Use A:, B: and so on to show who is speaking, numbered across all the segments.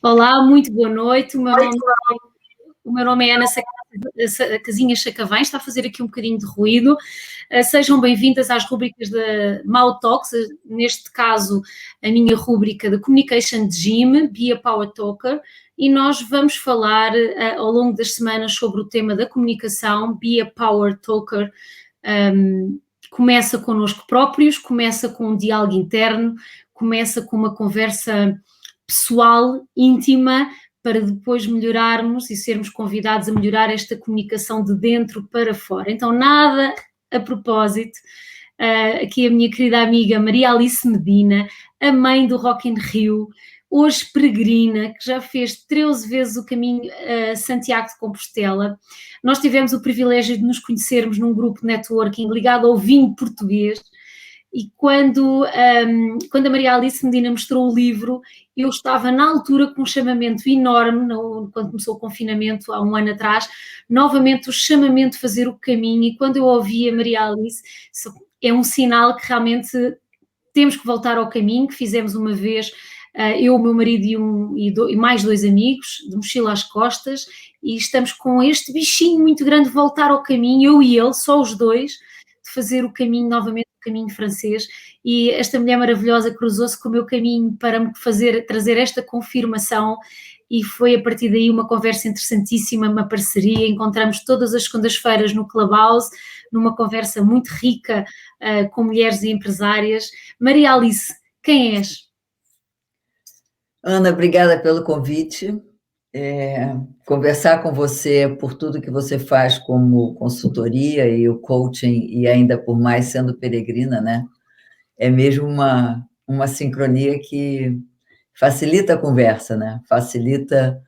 A: Olá, muito boa noite. O meu nome é Ana Casinhas Sacavém, está a fazer aqui um bocadinho de ruído. Sejam bem-vindas às rúbricas da Mau Talks, neste caso a minha rúbrica de Communication Gym, Be a Power Talker, e nós vamos falar ao longo das semanas sobre o tema da comunicação. Be a Power Talker começa connosco próprios, começa com um diálogo interno, começa com uma conversa pessoal, íntima, para depois melhorarmos e sermos convidados a melhorar esta comunicação de dentro para fora. Então, nada a propósito, aqui a minha querida amiga Maria Alice Medina, a mãe do Rock in Rio, hoje peregrina, que já fez 13 vezes o caminho a Santiago de Compostela. Nós tivemos o privilégio de nos conhecermos num grupo de networking ligado ao vinho português. E quando a Maria Alice Medina mostrou o livro, eu estava na altura com um chamamento enorme, quando começou o confinamento, há um ano atrás, novamente o chamamento de fazer o caminho, e quando eu ouvi a Maria Alice, é um sinal que realmente temos que voltar ao caminho, que fizemos uma vez, eu, o meu marido e mais 2 amigos, de mochila às costas, e estamos com este bichinho muito grande de voltar ao caminho, eu e ele, só os dois, de fazer o caminho novamente, o caminho francês, e esta mulher maravilhosa cruzou-se com o meu caminho para me trazer esta confirmação, e foi a partir daí uma conversa interessantíssima, uma parceria. Encontramos todas as segundas-feiras no Clubhouse, numa conversa muito rica com mulheres e empresárias. Maria Alice, quem és?
B: Ana, obrigada pelo convite. Conversar com você por tudo que você faz como consultoria e o coaching, e ainda por mais sendo peregrina, né? É mesmo uma sincronia que facilita a conversa, né? Facilita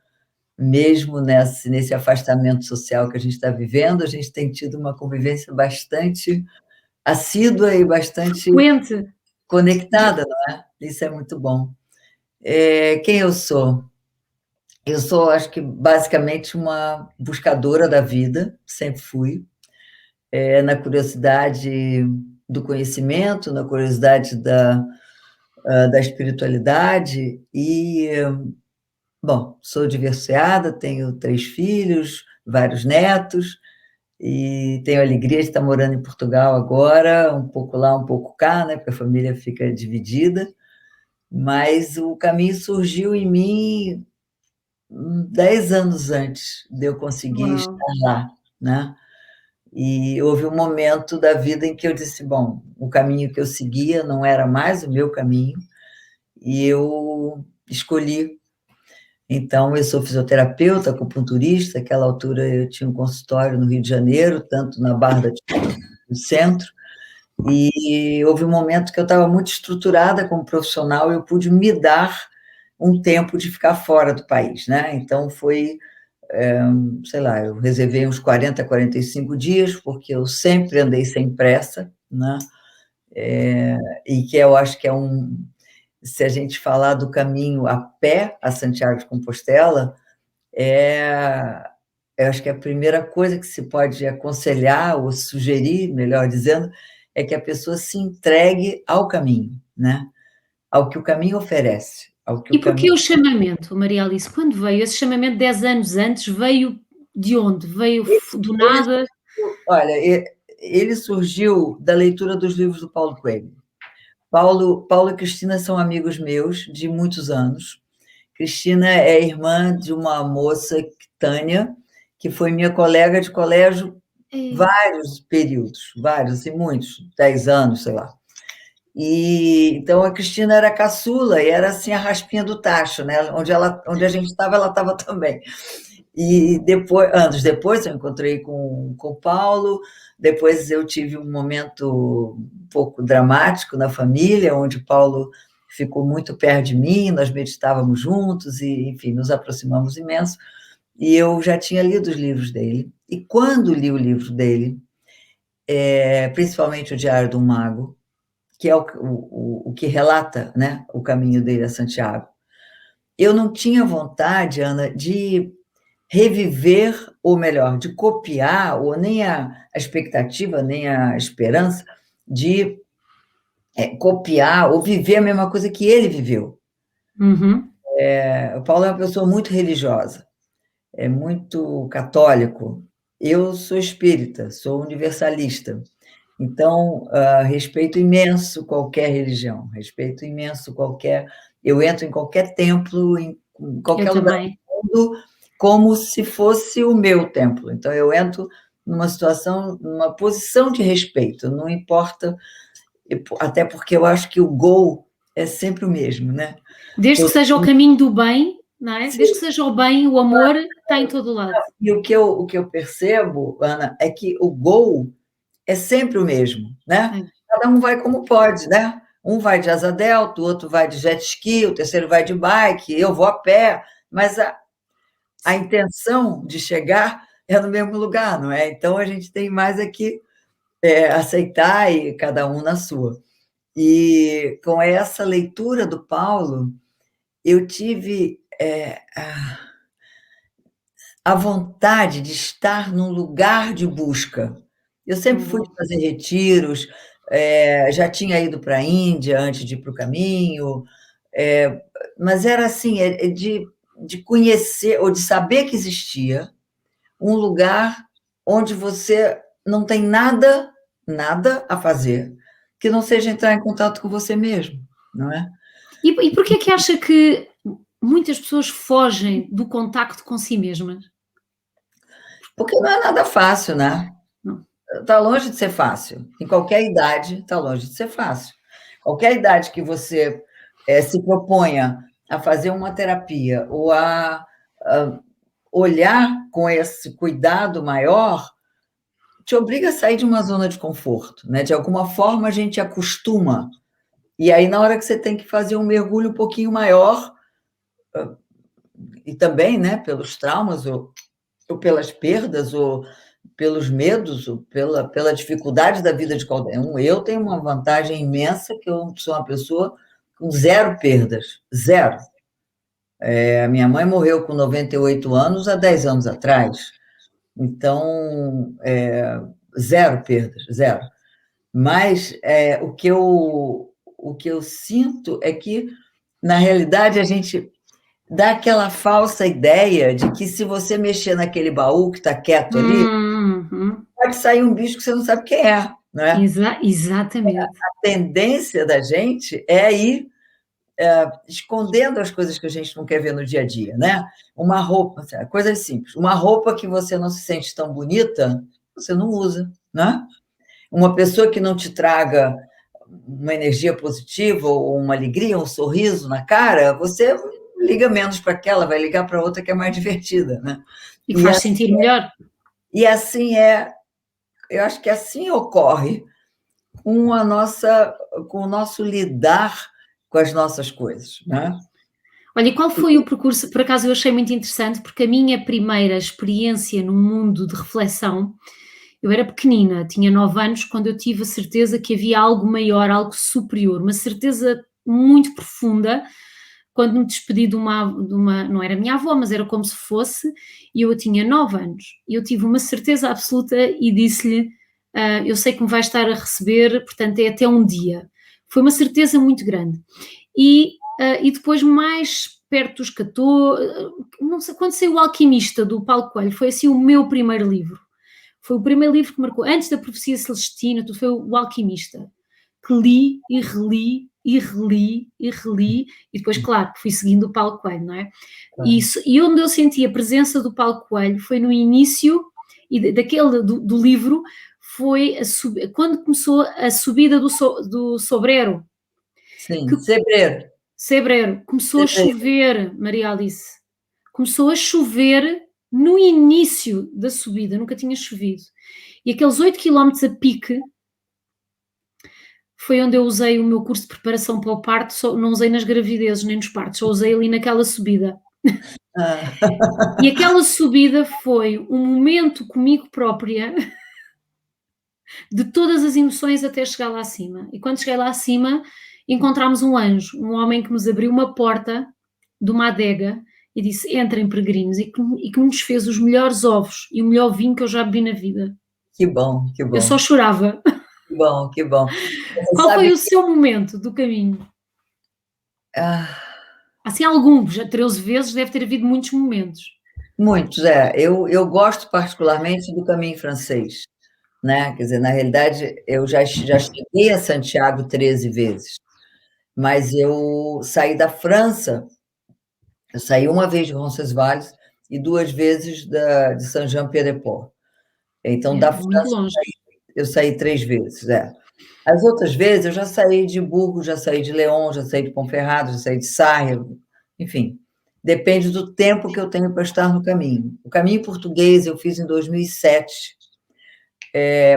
B: mesmo nesse afastamento social que a gente está vivendo. A gente tem tido uma convivência bastante assídua e bastante conectada, não é? Isso é muito bom. Quem eu sou? Eu sou, acho que, basicamente uma buscadora da vida, sempre fui, na curiosidade do conhecimento, na curiosidade da espiritualidade, e, bom, sou divorciada, tenho 3 filhos, vários netos, e tenho a alegria de estar morando em Portugal agora, um pouco lá, um pouco cá, né, porque a família fica dividida, mas o caminho surgiu em mim 10 anos antes de eu conseguir estar lá, né? E houve um momento da vida em que eu disse, bom, o caminho que eu seguia não era mais o meu caminho, e eu escolhi. Então, eu sou fisioterapeuta, acupunturista. Naquela altura eu tinha um consultório no Rio de Janeiro, tanto na Barra da Tijuca, no centro, e houve um momento que eu estava muito estruturada como profissional, e eu pude me dar um tempo de ficar fora do país, né? Então, foi, sei lá, eu reservei uns 40, 45 dias, porque eu sempre andei sem pressa, né? E que eu acho que se a gente falar do caminho a pé a Santiago de Compostela, eu acho que a primeira coisa que se pode aconselhar ou sugerir, melhor dizendo, é que a pessoa se entregue ao caminho, né? Ao que o caminho oferece.
A: E porquê o chamamento, Maria Alice? Quando veio? Esse chamamento 10 anos antes veio de onde? Veio do nada?
B: Olha, ele surgiu da leitura dos livros do Paulo Coelho. Paulo e Cristina são amigos meus de muitos anos. Cristina é irmã de uma moça, Tânia, que foi minha colega de colégio vários períodos, vários, assim, muitos, 10 anos, sei lá. E então a Cristina era a caçula e era assim a raspinha do tacho, né? Onde a gente estava, ela estava também. E anos depois eu encontrei com o Paulo. Depois eu tive um momento um pouco dramático na família, onde Paulo ficou muito perto de mim, nós meditávamos juntos e, enfim, nos aproximamos imenso. E eu já tinha lido os livros dele. E quando li o livro dele, principalmente o Diário de um Mago, que é o que relata, né, o caminho dele a Santiago, eu não tinha vontade, Ana, de reviver, ou melhor, de copiar, ou nem a expectativa, nem a esperança de copiar ou viver a mesma coisa que ele viveu.
A: Uhum.
B: O Paulo é uma pessoa muito religiosa, é muito católico. Eu sou espírita, sou universalista. Então, respeito imenso qualquer religião, respeito imenso qualquer. Eu entro em qualquer templo, em
A: Eu
B: qualquer lugar
A: também.
B: do mundo, como se fosse o meu templo. Então, eu entro numa situação, numa posição de respeito, não importa, até porque eu acho que o goal é sempre o mesmo, né?
A: Desde que seja o caminho do bem, não é? Desde que
B: Sim.
A: seja o bem, o amor está em todo o lado.
B: E o que eu percebo, Ana, é que o goal é sempre o mesmo, né?
A: É.
B: Cada um vai como pode, né? Um vai de asa delta, o outro vai de jet ski, o terceiro vai de bike, eu vou a pé, mas a intenção de chegar é no mesmo lugar, não é? Então a gente tem mais aqui aceitar e cada um na sua. E com essa leitura do Paulo, eu tive a vontade de estar num lugar de busca. Eu sempre fui
A: Bom.
B: fazer retiros, já tinha ido para a Índia antes de ir para o caminho, mas era assim, de conhecer ou de saber que existia um lugar onde você não tem nada, nada a fazer, que não seja entrar em contato com você mesmo, não é?
A: E por que é que acha que muitas pessoas fogem do contacto com si mesmas?
B: Porque não é nada fácil, né?
A: Não.
B: Está longe de ser fácil. Em qualquer idade, está longe de ser fácil. Qualquer idade que você se proponha a fazer uma terapia ou a olhar com esse cuidado maior, te obriga a sair de uma zona de conforto, né? De alguma forma a gente acostuma. E aí, na hora que você tem que fazer um mergulho um pouquinho maior, e também, né, pelos traumas ou pelas perdas, ou pelos medos, ou pela dificuldade da vida de qualquer um. Eu tenho uma vantagem imensa, que eu sou uma pessoa com zero perdas, zero. A minha mãe morreu com 98 anos, há 10 anos atrás. Então, zero perdas, zero. Mas o que eu sinto é que, na realidade, a gente dá aquela falsa ideia de que se você mexer naquele baú que está quieto ali,
A: Uhum.
B: pode sair um bicho que você não sabe quem é, não é?
A: Exatamente.
B: A tendência da gente é ir escondendo as coisas que a gente não quer ver no dia a dia, né? Uma roupa, coisas simples. Uma roupa que você não se sente tão bonita, você não usa, né? Uma pessoa que não te traga uma energia positiva ou uma alegria, um sorriso na cara, você liga menos para aquela, vai ligar para outra que é mais divertida, né?
A: E que
B: E
A: faz
B: assim,
A: sentir melhor.
B: eu acho que assim ocorre com o nosso lidar com as nossas coisas, né?
A: Olha, e qual foi o percurso? Por acaso eu achei muito interessante, porque a minha primeira experiência no mundo de reflexão, eu era pequenina, tinha 9 anos, quando eu tive a certeza que havia algo maior, algo superior, uma certeza muito profunda, quando me despedi não era minha avó, mas era como se fosse, e eu tinha 9 anos. E eu tive uma certeza absoluta e disse-lhe: eu sei que me vai estar a receber, portanto é até um dia. Foi uma certeza muito grande. E depois, mais perto dos 14, não sei, quando saiu O Alquimista, do Paulo Coelho, foi assim o meu primeiro livro. Foi o primeiro livro que marcou, antes da Profecia Celestina, tudo foi O Alquimista, que li e reli e reli e reli, e depois, claro, fui seguindo o Paulo Coelho, não é? E onde eu senti a presença do Paulo Coelho foi no início e do livro, foi quando começou a subida do Sobrero,
B: Sim,
A: que Sebreiro, começou a
B: Sebreiro.
A: chover, Maria Alice. Começou a chover no início da subida, nunca tinha chovido. E aqueles 8 quilómetros a pique foi onde eu usei o meu curso de preparação para o parto, não usei nas gravidezes nem nos partos, só usei ali naquela subida. E aquela subida foi um momento comigo própria de todas as emoções até chegar lá acima. E quando cheguei lá acima, encontramos um anjo, um homem que nos abriu uma porta de uma adega e disse: entrem, peregrinos, e que nos fez os melhores ovos e o melhor vinho que eu já bebi na vida.
B: Que bom, que
A: Eu só
B: bom,
A: chorava.
B: que bom, que bom. Você
A: Qual
B: sabe
A: foi o
B: que
A: seu momento do caminho? Assim, alguns, já 13 vezes deve ter havido muitos momentos.
B: Muitos, é. Eu gosto particularmente do caminho francês, né? Quer dizer, na realidade, eu já cheguei a Santiago 13 vezes, mas eu saí da França, eu saí uma vez de Roncesvalles e duas vezes de Saint-Jean-Pied-de-Port. Então, da
A: É muito
B: França,
A: longe.
B: eu saí 3 vezes, é. As outras vezes, eu já saí de Burgos, já saí de León, já saí de Ponferrada, já saí de Sarre, enfim. Depende do tempo que eu tenho para estar no caminho. O caminho português eu fiz em 2007,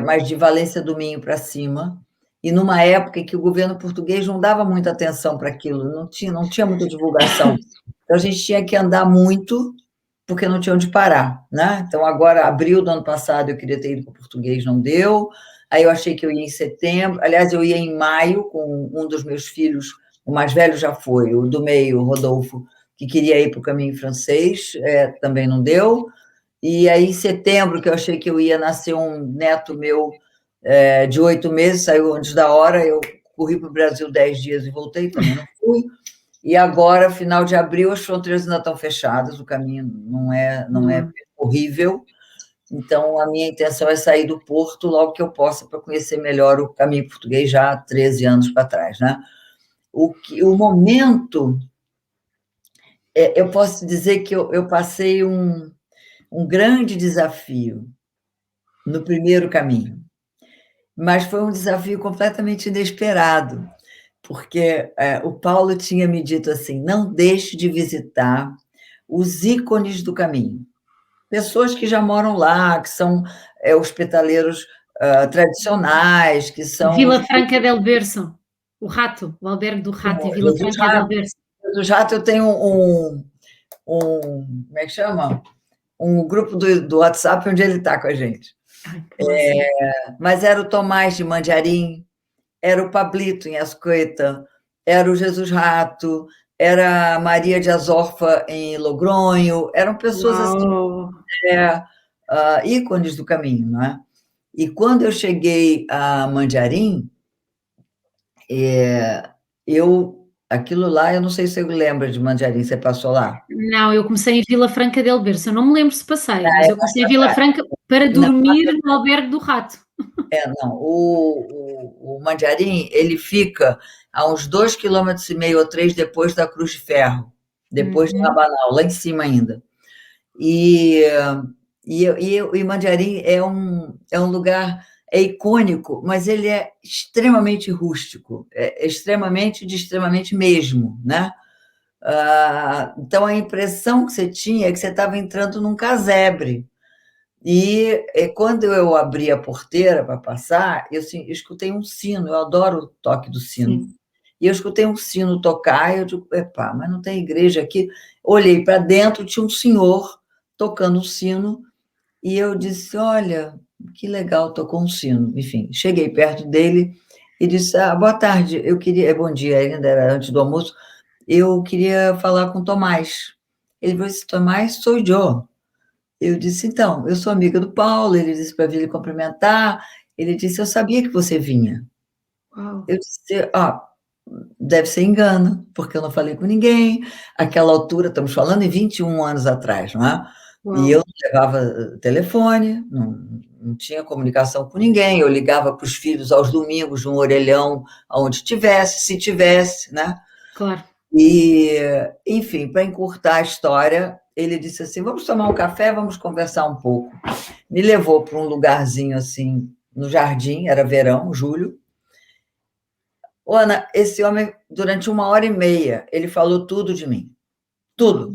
B: mas de Valência do Minho para cima, e numa época em que o governo português não dava muita atenção para aquilo, não tinha muita divulgação. Então, a gente tinha que andar muito, porque não tinha onde parar, né? Então, agora, abril do ano passado, eu queria ter ido para o português, não deu. Aí eu achei que eu ia em setembro. Aliás, eu ia em maio com um dos meus filhos, o mais velho já foi, o do meio, o Rodolfo, que queria ir para o caminho francês, também não deu. E aí, em setembro, que eu achei que eu ia nascer um neto meu de 8 meses, saiu antes da hora, eu corri para o Brasil 10 dias e voltei, também não fui. E agora, final de abril, as fronteiras ainda estão fechadas, o caminho não é horrível. Então, a minha intenção é sair do Porto logo que eu possa, para conhecer melhor o caminho português, já há 13 anos para trás, né? O momento, eu posso dizer que eu passei um grande desafio no primeiro caminho, mas foi um desafio completamente inesperado, porque o Paulo tinha me dito assim: não deixe de visitar os ícones do caminho. Pessoas que já moram lá, que são hospitaleiros tradicionais, que são
A: Vila Franca del Berço, o albergue do Rato e Vila
B: Jesus
A: Franca del
B: Rato.
A: Berço.
B: Jesus Rato, eu tenho como é que chama? Um grupo do WhatsApp onde ele está com a gente.
A: Ai, que máximo.
B: Mas era o Tomás de Mandiarim, era o Pablito em Ascoeta, era o Jesus Rato, era a Maria de Azorfa em Logronho, eram pessoas assim,
A: Uau!
B: ícones do caminho, não é? E quando eu cheguei a Mandiarim, aquilo lá, eu não sei se você lembra de Mandiarim, você passou lá?
A: Não, eu comecei em Vila Franca del Berço, eu não me lembro se passei, mas eu comecei em Vila
B: Ah,
A: Franca para
B: não,
A: dormir no albergue do Rato.
B: não. O Mandiarim, ele fica a uns 2,5 km ou 3 depois da Cruz de Ferro, depois de
A: Uhum.
B: Rabanal, lá em cima ainda. E Mandiarim é um lugar icônico, mas ele é extremamente rústico, extremamente de extremamente mesmo, né? Então, a impressão que você tinha é que você estava entrando num casebre. Quando eu abri a porteira para passar, eu escutei um sino, eu adoro o toque do sino.
A: Sim.
B: E eu escutei um sino tocar, e eu digo, epá, mas não tem igreja aqui. Olhei para dentro, tinha um senhor tocando um sino, e eu disse, olha, que legal, tocou um sino. Enfim, cheguei perto dele e disse, boa tarde, bom dia, ainda era antes do almoço, eu queria falar com o Tomás. Ele falou assim, Tomás, sou eu. Eu disse, então, eu sou amiga do Paulo, ele disse para vir lhe cumprimentar, ele disse, eu sabia que você vinha.
A: Uau!
B: Eu disse, deve ser engano, porque eu não falei com ninguém. Aquela altura, estamos falando em 21 anos atrás, não é? E
A: Uau!
B: eu não levava telefone, não tinha comunicação com ninguém, eu ligava para os filhos aos domingos, num orelhão, aonde tivesse, se tivesse, né?
A: Claro.
B: E, enfim, para encurtar a história, ele disse assim: vamos tomar um café, vamos conversar um pouco. Me levou para um lugarzinho assim, no jardim, era verão, julho. Ana, esse homem, durante 1 hora e meia, ele falou tudo de mim.
A: Uau!
B: Tudo,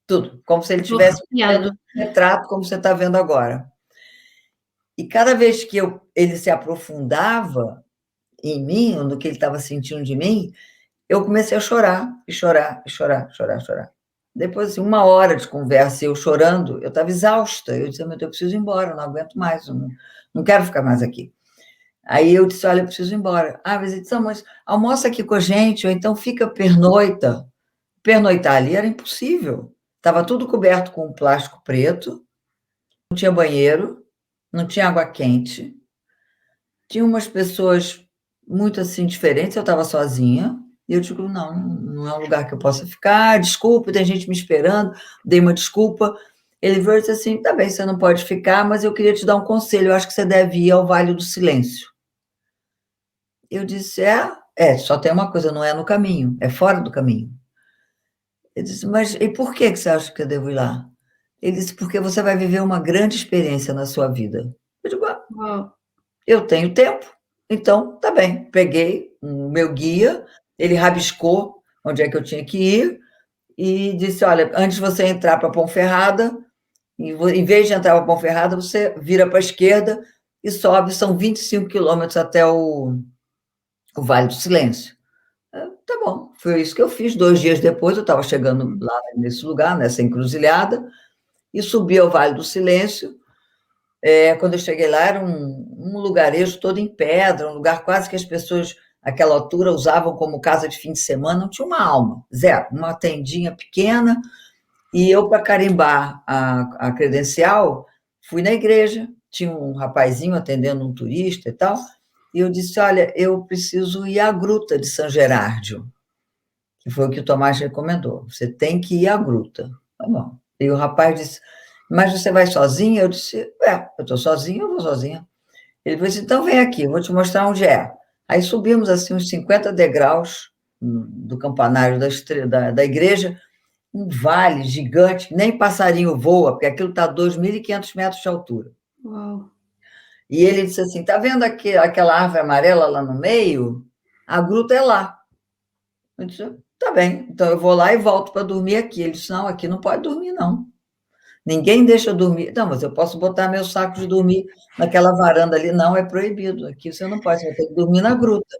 B: tudo. Como se ele
A: Estou
B: estivesse vendo
A: arrepiada.
B: um retrato, como você está vendo agora. E cada vez que ele se aprofundava em mim, no que ele estava sentindo de mim, eu comecei a chorar, e chorar, e chorar, chorar, chorar. Depois, assim, 1 hora de conversa, eu chorando, eu estava exausta. Eu disse, meu Deus, eu preciso ir embora, eu não aguento mais, eu não quero ficar mais aqui. Aí eu disse, olha, eu preciso ir embora. Mas ele disse, mas almoça aqui com a gente, ou então fica pernoita. Pernoitar ali era impossível. Estava tudo coberto com plástico preto, não tinha banheiro, não tinha água quente, tinha umas pessoas muito assim diferentes, eu estava sozinha. E eu digo, não, não é um lugar que eu possa ficar, desculpa, tem gente me esperando, dei uma desculpa. Ele veio e disse assim, tá bem, você não pode ficar, mas eu queria te dar um conselho, eu acho que você deve ir ao Vale do Silêncio. Eu disse, só tem uma coisa, não é no caminho, é fora do caminho. Ele disse, mas e por que você acha que eu devo ir lá? Ele disse, porque você vai viver uma grande experiência na sua vida. Eu digo,
A: Uau.
B: eu tenho tempo, então tá bem. Peguei o meu guia, ele rabiscou onde é que eu tinha que ir e disse, olha, antes de você entrar para Ponferrada, em vez de entrar para Ponferrada, você vira para a esquerda e sobe, são 25 quilômetros até o Vale do Silêncio. Tá bom, foi isso que eu fiz. 2 dias depois, eu estava chegando lá nesse lugar, nessa encruzilhada, e subi ao Vale do Silêncio. Quando eu cheguei lá, era um lugarejo todo em pedra, um lugar quase que as pessoas, àquela altura, usavam como casa de fim de semana, não tinha uma alma, zero, uma tendinha pequena, e eu, para carimbar a credencial, fui na igreja, tinha um rapazinho atendendo um turista e tal, e eu disse, olha, eu preciso ir à gruta de San Gerardio, que foi o que o Tomás recomendou. Você tem que ir à gruta. Tá bom. E o rapaz disse, mas você vai sozinha? Eu disse, eu estou sozinha, eu vou sozinha. Ele disse, então vem aqui, eu vou te mostrar onde é. Aí subimos assim uns 50 degraus do campanário da igreja, um vale gigante, nem passarinho voa, porque aquilo está a 2.500 metros de altura.
A: Uau.
B: E ele disse assim, tá vendo aquela árvore amarela lá no meio? A gruta é lá. Eu disse, tá bem, então eu vou lá e volto para dormir aqui. Ele disse, não, aqui não pode dormir, não. Ninguém deixa eu dormir. Não, mas eu posso botar meu saco de dormir naquela varanda ali. Não, é proibido. Aqui você não pode, você vai ter que dormir na gruta.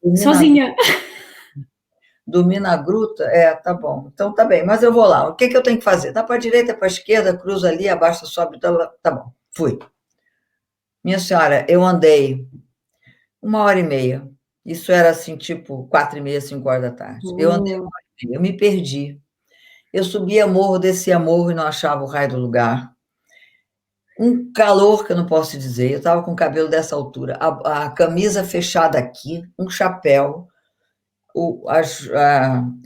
B: Dormir na,
A: Sozinha.
B: dormir na gruta? Tá bom. Então tá bem, mas eu vou lá. O que eu tenho que fazer? Dá para a direita, para a esquerda, cruza ali, abaixa, sobe. Tá bom, fui. Minha senhora, eu andei 1h30. Isso era assim, tipo 4h30, 5 horas da tarde. Eu andei 1h30, eu me perdi. Eu subia morro, descia morro e não achava o raio do lugar. Um calor que eu não posso dizer. Eu estava com o cabelo dessa altura, a camisa fechada aqui, um chapéu,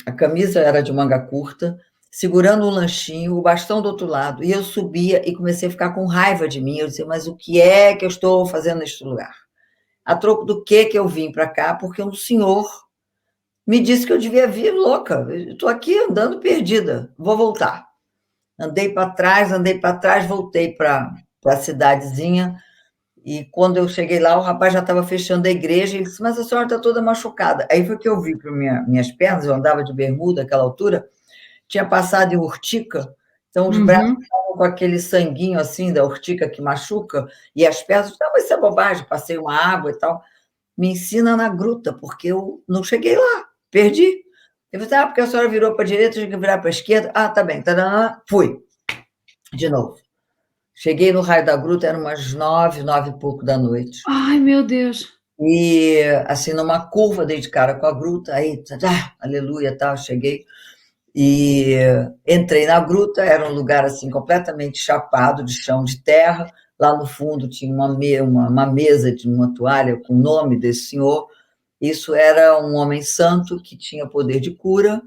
B: a camisa era de manga curta, segurando um lanchinho, o bastão do outro lado. E eu subia e comecei a ficar com raiva de mim. Eu dizia, mas o que é que eu estou fazendo neste lugar? A troco do que eu vim para cá? Porque um senhor me disse que eu devia vir louca. Estou aqui andando perdida, vou voltar. Andei para trás, voltei para a cidadezinha, e quando eu cheguei lá, o rapaz já estava fechando a igreja, e ele disse, mas a senhora está toda machucada. Aí foi que eu vi para minhas pernas, eu andava de bermuda naquela altura, tinha passado em urtica, então os braços estavam com aquele sanguinho assim, da urtica que machuca, e as pernas, não, mas isso é bobagem, passei uma água e tal. Me ensina na gruta, porque eu não cheguei lá, perdi. Eu falei, porque a senhora virou para a direita, tinha que virar para a esquerda. Tá bem, fui, de novo. Cheguei no raio da gruta, eram umas 9, 9 e pouco da noite.
A: Ai, meu Deus.
B: E, assim, numa curva, dei de cara com a gruta, aí, aleluia, tal, cheguei. E entrei na gruta, era um lugar, assim, completamente chapado, de chão de terra. Lá no fundo tinha uma mesa de uma toalha com o nome desse senhor. Isso era um homem santo que tinha poder de cura,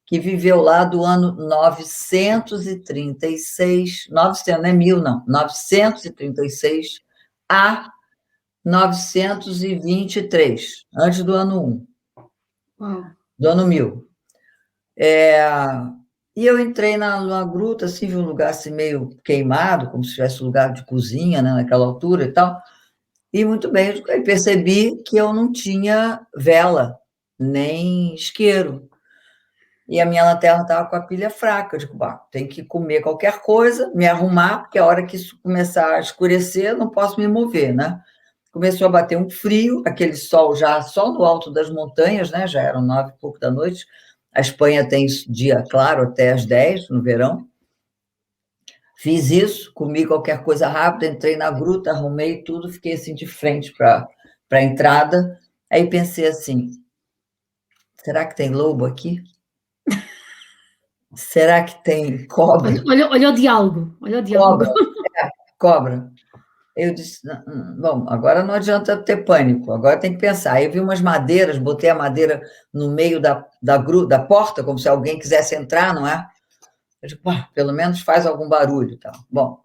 B: que viveu lá do ano 936, 900, não é 1000, não, 936 a 923, antes do ano 1,
A: Uau.
B: do ano 1000. E eu entrei numa gruta, assim, vi um lugar assim, meio queimado, como se tivesse um lugar de cozinha, né, naquela altura e tal. E muito bem, eu percebi que eu não tinha vela, nem isqueiro. E a minha lanterna estava com a pilha fraca. Eu digo, tem que comer qualquer coisa, me arrumar, porque a hora que isso começar a escurecer, eu não posso me mover, né? Começou a bater um frio, aquele sol já só no alto das montanhas, né? Já eram 9 e pouco da noite. A Espanha tem dia claro até às 10 no verão. Fiz isso, comi qualquer coisa rápida, entrei na gruta, arrumei tudo, fiquei assim de frente para a entrada. Aí pensei assim, será que tem lobo aqui? Será que tem cobra?
A: Olha o diálogo. Olha o diálogo.
B: Cobra, cobra. Eu disse, bom, agora não adianta ter pânico, agora tem que pensar. Aí eu vi umas madeiras, botei a madeira no meio da porta, como se alguém quisesse entrar, não é? Eu digo, pá, pelo menos faz algum barulho. Tá? Bom,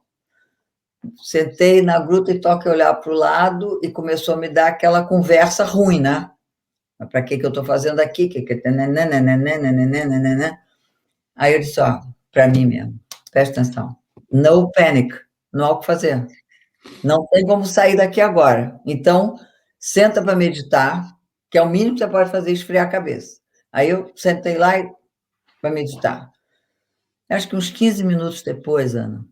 B: sentei na gruta e toquei olhar para o lado e começou a me dar aquela conversa ruim, né? Para que eu estou fazendo aqui? Aí eu disse, ó, para mim mesmo, presta atenção, no panic, não há o que fazer. Não tem como sair daqui agora. Então, senta para meditar, que é o mínimo que você pode fazer, esfriar a cabeça. Aí eu sentei lá para meditar. Acho que uns 15 minutos depois, Ana,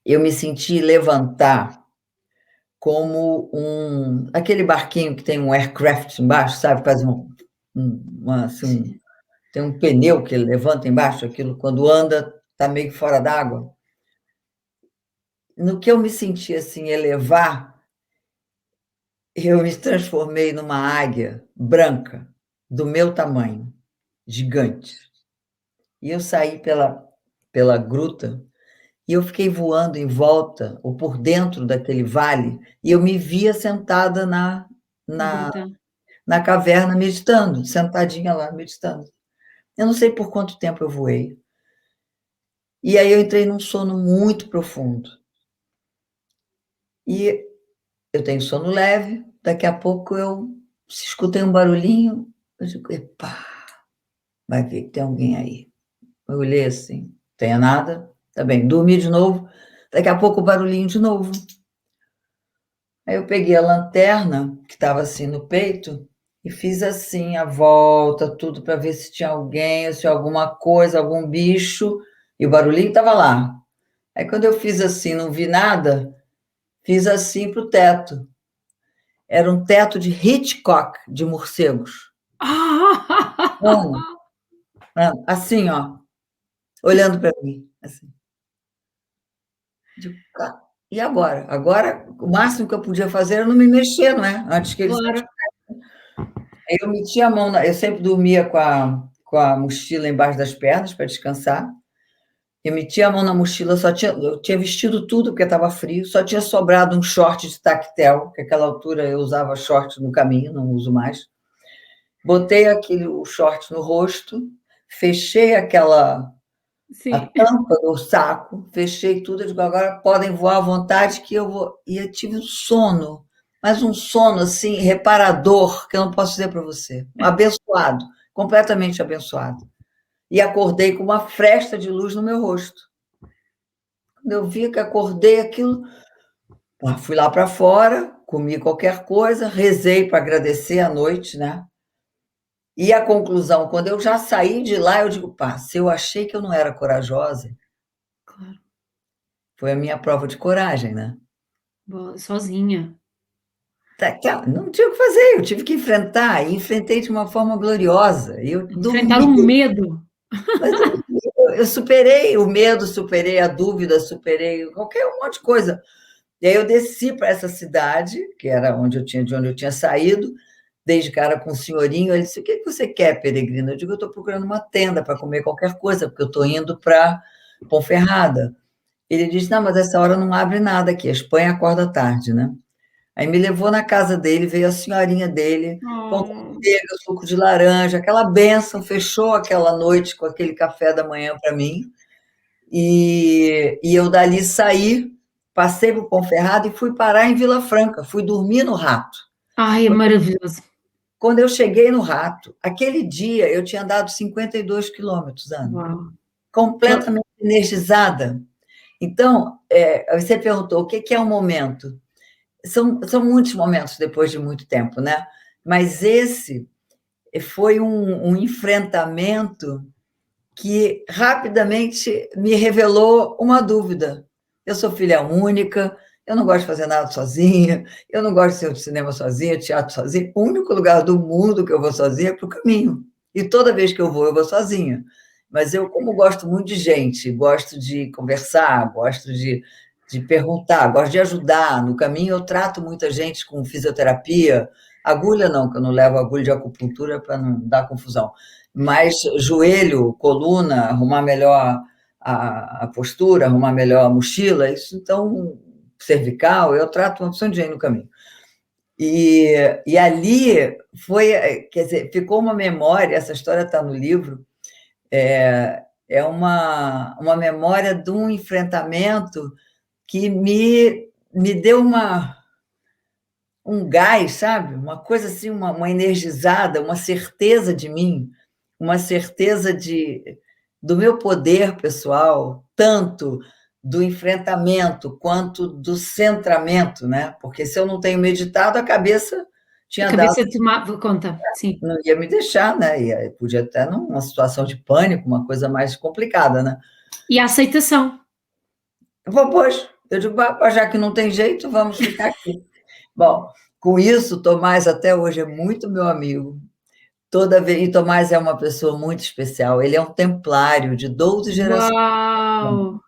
B: eu me senti levantar como aquele barquinho que tem um aircraft embaixo, sabe? Quase assim, tem um pneu que ele levanta embaixo, aquilo quando anda está meio fora d'água. No que eu me senti assim, elevar, eu me transformei numa águia branca, do meu tamanho, gigante. E eu saí pela gruta e eu fiquei voando em volta, ou por dentro daquele vale, e eu me via sentada na,
A: Gruta.
B: na caverna, meditando, sentadinha lá, meditando. Eu não sei por quanto tempo eu voei. E aí eu entrei num sono muito profundo. E eu tenho sono leve, daqui a pouco eu escutei um barulhinho, eu digo, epá, vai ver que tem alguém aí. Eu olhei assim, não tem nada, tá bem, dormi de novo, daqui a pouco o barulhinho de novo. Aí eu peguei a lanterna, que estava assim no peito, e fiz assim a volta, tudo para ver se tinha alguém, se tinha alguma coisa, algum bicho, e o barulhinho estava lá. Aí quando eu fiz assim, não vi nada, fiz assim para o teto. Era um teto de Hitchcock, de morcegos. Assim, ó, olhando para mim. Assim. Digo, "Tá, e agora? Agora, o máximo que eu podia fazer era não me mexer, não é? Antes que eles.
A: Claro.
B: Aí eu metia a mão, eu sempre dormia com a mochila embaixo das pernas para descansar. Eu metia a mão na mochila, eu tinha vestido tudo porque estava frio, só tinha sobrado um short de tactel, que naquela altura eu usava short no caminho, não uso mais. Botei o short no rosto, fechei a
A: Sim.
B: tampa do saco, fechei tudo, eu digo, agora podem voar à vontade que eu vou. E eu tive um sono, mas um sono assim, reparador, que eu não posso dizer para você. Abençoado, completamente abençoado. E acordei com uma fresta de luz no meu rosto. Quando eu vi que acordei aquilo, fui lá para fora, comi qualquer coisa, rezei para agradecer a noite, né? E a conclusão, quando eu já saí de lá, eu digo, pá, se eu achei que eu não era corajosa,
A: Claro.
B: foi a minha prova de coragem, né?
A: Sozinha.
B: Não tinha o que fazer, eu tive que enfrentar, e enfrentei de uma forma gloriosa. Eu
A: Enfrentar
B: dormi,
A: o medo.
B: mas eu superei o medo, superei a dúvida, superei qualquer um monte de coisa. E aí eu desci para essa cidade, que era de onde eu tinha saído, dei de cara com um senhorinho, ele disse, o que você quer, peregrina? Eu digo, eu estou procurando uma tenda para comer qualquer coisa, porque eu estou indo para Ponferrada. Ele disse, não, mas essa hora não abre nada aqui, a Espanha acorda tarde, né? Aí me levou na casa dele, veio a senhorinha dele, pão com
A: Oh,
B: manteiga, suco de laranja, aquela bênção, fechou aquela noite com aquele café da manhã para mim, e eu dali saí, passei para o Ponferrada e fui parar em Vila Franca, fui dormir no Rato.
A: ai, é maravilhoso.
B: Quando eu cheguei no Rato, aquele dia eu tinha andado 52 quilômetros, Ana,
A: Uau.
B: completamente energizada. Então, você perguntou o que é um momento? São muitos momentos depois de muito tempo, né? Mas esse foi um enfrentamento que rapidamente me revelou uma dúvida. Eu sou filha única, eu não gosto de fazer nada sozinha, eu não gosto de ir ao cinema sozinha, teatro sozinha. O único lugar do mundo que eu vou sozinha é para o caminho. E toda vez que eu vou sozinha. Mas eu, como gosto muito de gente, gosto de conversar, gosto de perguntar, gosto de ajudar. No caminho eu trato muita gente com fisioterapia, agulha não, que eu não levo agulha de acupuntura para não dar confusão, mas joelho, coluna, arrumar melhor a postura, arrumar melhor a mochila, isso então cervical, eu trato uma opção de gente no caminho. E ali foi, quer dizer, ficou uma memória, essa história está no livro, é uma memória de um enfrentamento que me deu um gás, sabe? Uma coisa assim, uma energizada, uma certeza de mim, uma certeza do meu poder pessoal, tanto do enfrentamento quanto do centramento, né? Porque se eu não tenho meditado, a cabeça
A: A
B: tinha dado,
A: cabeça tomava conta, sim.
B: não ia me deixar, né? Podia até numa situação de pânico, uma coisa mais complicada, né?
A: E a aceitação.
B: Pois, eu digo, já que não tem jeito, vamos ficar aqui. Bom, com isso, Tomás até hoje é muito meu amigo. Toda vez, e Tomás é uma pessoa muito especial. Ele é um templário de 12 gerações.
A: Uau!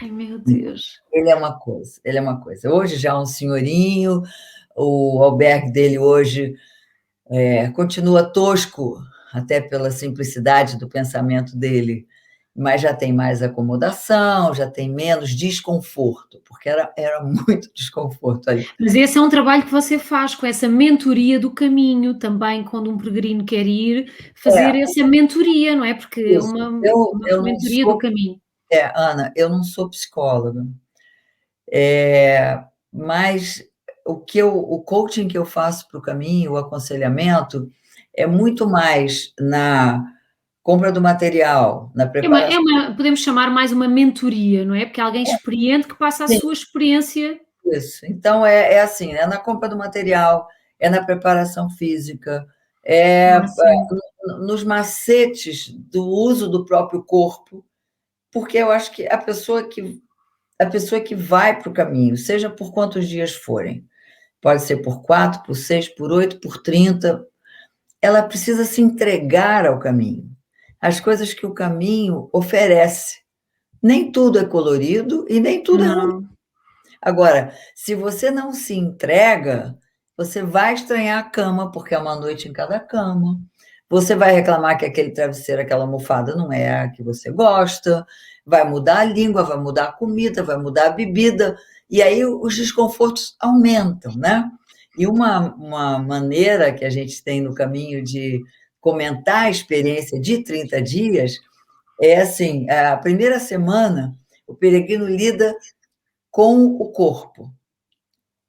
A: Ai, meu Deus.
B: Ele é uma coisa, ele é uma coisa. Hoje já é um senhorinho, o albergue dele hoje continua tosco, até pela simplicidade do pensamento dele, mas já tem mais acomodação, já tem menos desconforto, porque era muito desconforto ali.
A: Mas esse é um trabalho que você faz com essa mentoria do caminho, também quando um peregrino quer ir, fazer
B: É,
A: essa mentoria, não é? Porque é
B: isso.
A: uma
B: Eu não
A: mentoria do
B: sou,
A: caminho.
B: Ana, eu não sou psicóloga, mas o coaching que eu faço para o caminho, o aconselhamento, é muito mais na compra do material, na preparação.
A: Podemos chamar mais uma mentoria, não é? Porque é alguém experiente que passa a sua experiência.
B: Isso. Então, é assim, é na compra do material, é na preparação física, é
A: Ah, sim.
B: nos macetes do uso do próprio corpo, porque eu acho que a pessoa que vai para o caminho, seja por quantos dias forem, pode ser por 4, por 6, por 8, por 30, ela precisa se entregar ao caminho, às coisas que o caminho oferece. Nem tudo é colorido e nem tudo é ruim.
A: Não.
B: Agora, se você não se entrega, você vai estranhar a cama, porque é uma noite em cada cama. Você vai reclamar que aquele travesseiro, aquela almofada não é a que você gosta. Vai mudar a língua, vai mudar a comida, vai mudar a bebida. E aí os desconfortos aumentam, né? E uma maneira que a gente tem no caminho de comentar a experiência de 30 dias é assim: a primeira semana, o peregrino lida com o corpo.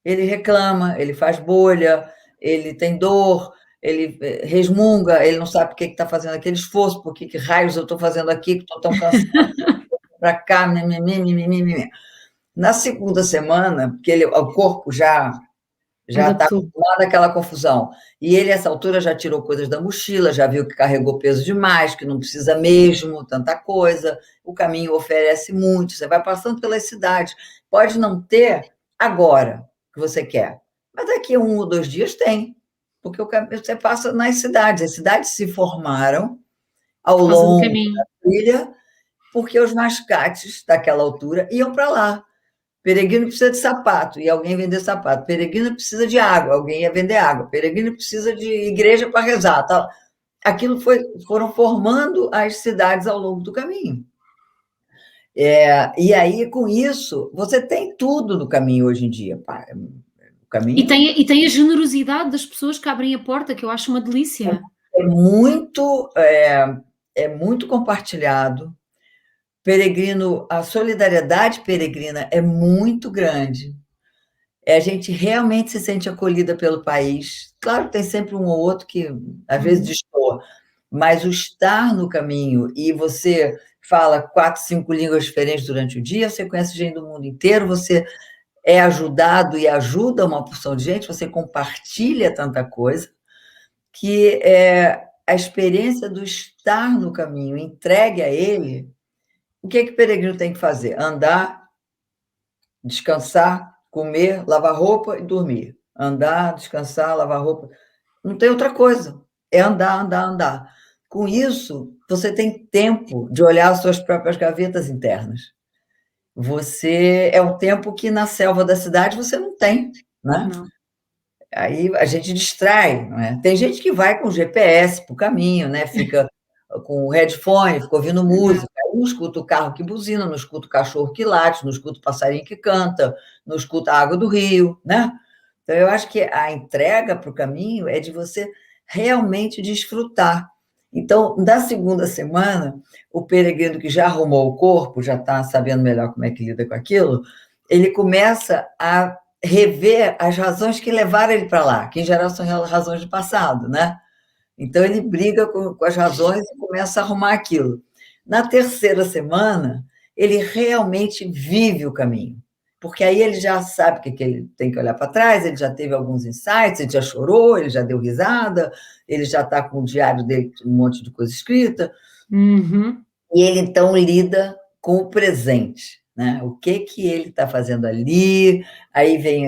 B: Ele reclama, ele faz bolha, ele tem dor, ele resmunga, ele não sabe por que está fazendo aquele esforço, por que raios eu estou fazendo aqui, que estou tão cansado, para cá, mimimi. Na segunda semana, que o corpo já está
A: Adaptou.
B: acostumado àquela confusão. E ele, a essa altura, já tirou coisas da mochila, já viu que carregou peso demais, que não precisa mesmo tanta coisa. O caminho oferece muito, você vai passando pelas cidades. Pode não ter agora o que você quer, mas daqui a 1 ou 2 dias tem, porque você passa nas cidades. As cidades se formaram ao
A: Por causa do
B: longo
A: caminho.
B: da trilha, porque os mascates daquela altura iam para lá. Peregrino precisa de sapato, e alguém vender sapato. Peregrino precisa de água, alguém ia vender água. Peregrino precisa de igreja para rezar. Tal. Foram formando as cidades ao longo do caminho. E aí, com isso, você tem tudo no caminho hoje em dia. O
A: E
B: caminho
A: tem a generosidade das pessoas que abrem a porta, que eu acho uma delícia.
B: é muito, é, é muito compartilhado. Peregrino, a solidariedade peregrina é muito grande. A gente realmente se sente acolhida pelo país. Claro que tem sempre um ou outro que, às vezes, destoa, mas o estar no caminho e você fala 4, 5 línguas diferentes durante o dia, você conhece gente do mundo inteiro, você é ajudado e ajuda uma porção de gente, você compartilha tanta coisa, que a experiência do estar no caminho, entregue a ele, o que o peregrino tem que fazer? Andar, descansar, comer, lavar roupa e dormir. Andar, descansar, lavar roupa. Não tem outra coisa. É andar, andar, andar. Com isso, você tem tempo de olhar as suas próprias gavetas internas. Você é um tempo que na selva da cidade você não tem, né?
A: Não.
B: Aí a gente distrai, não é? Tem gente que vai com GPS para o caminho, né? Fica com o headphone, fica ouvindo música, não escuto o carro que buzina, não escuto o cachorro que late, não escuto o passarinho que canta, não escuto a água do rio, né? Então, eu acho que a entrega para o caminho é de você realmente desfrutar. Então, na segunda semana, o peregrino que já arrumou o corpo, já está sabendo melhor como é que lida com aquilo, ele começa a rever as razões que levaram ele para lá, que em geral são razões do passado, né? Então, ele briga com as razões e começa a arrumar aquilo. Na terceira semana, ele realmente vive o caminho, porque aí ele já sabe que ele tem que olhar para trás, ele já teve alguns insights, ele já chorou, ele já deu risada, ele já está com o diário dele, um monte de coisa escrita, e ele, então, lida com o presente, né? O que ele está fazendo ali, aí vem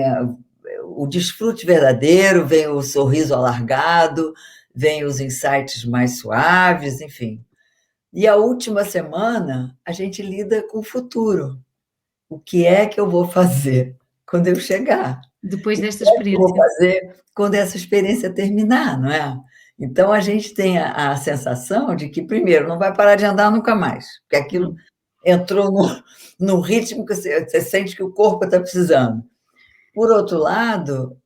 B: o desfrute verdadeiro, vem o sorriso alargado, vem os insights mais suaves, enfim. E a última semana, a gente lida com o futuro. O que é que eu vou fazer quando eu chegar?
A: Depois
B: O que
A: desta
B: é que eu vou
A: experiência.
B: fazer quando essa experiência terminar, não é? Então, a gente tem a sensação de que, primeiro, não vai parar de andar nunca mais, porque aquilo entrou no ritmo que você sente que o corpo está precisando. Por outro lado,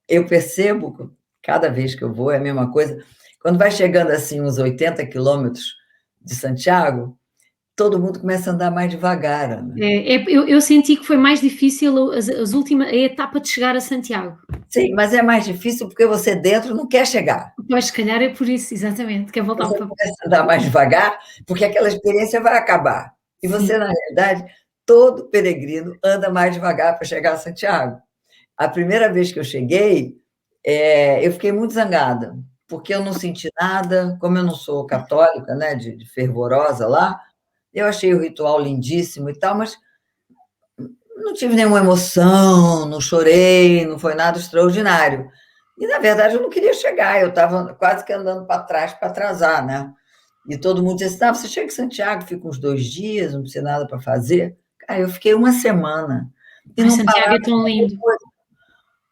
B: eu percebo, cada vez que eu vou, é a mesma coisa, quando vai chegando assim uns 80 quilômetros de Santiago, todo mundo começa a andar mais devagar, Ana.
A: Eu senti que foi mais difícil as últimas, a etapa de chegar a Santiago.
B: Sim, mas é mais difícil porque você dentro não quer chegar.
A: Pois, se calhar é por isso, exatamente, quer voltar
B: Você
A: para.
B: começa a andar mais devagar, porque aquela experiência vai acabar. E você,
A: Sim.
B: na realidade, todo peregrino anda mais devagar para chegar a Santiago. A primeira vez que eu cheguei, eu fiquei muito zangada, porque eu não senti nada, como eu não sou católica, né, de fervorosa lá, eu achei o ritual lindíssimo e tal, mas não tive nenhuma emoção, não chorei, não foi nada extraordinário. E, na verdade, eu não queria chegar, eu estava quase que andando para trás para atrasar, né? E todo mundo disse, você chega em Santiago, fica uns 2 dias, não precisa nada para fazer. Cara, eu fiquei uma semana e
A: Ai,
B: não
A: Santiago
B: parava
A: é tão
B: de fazer
A: lindo.
B: coisa.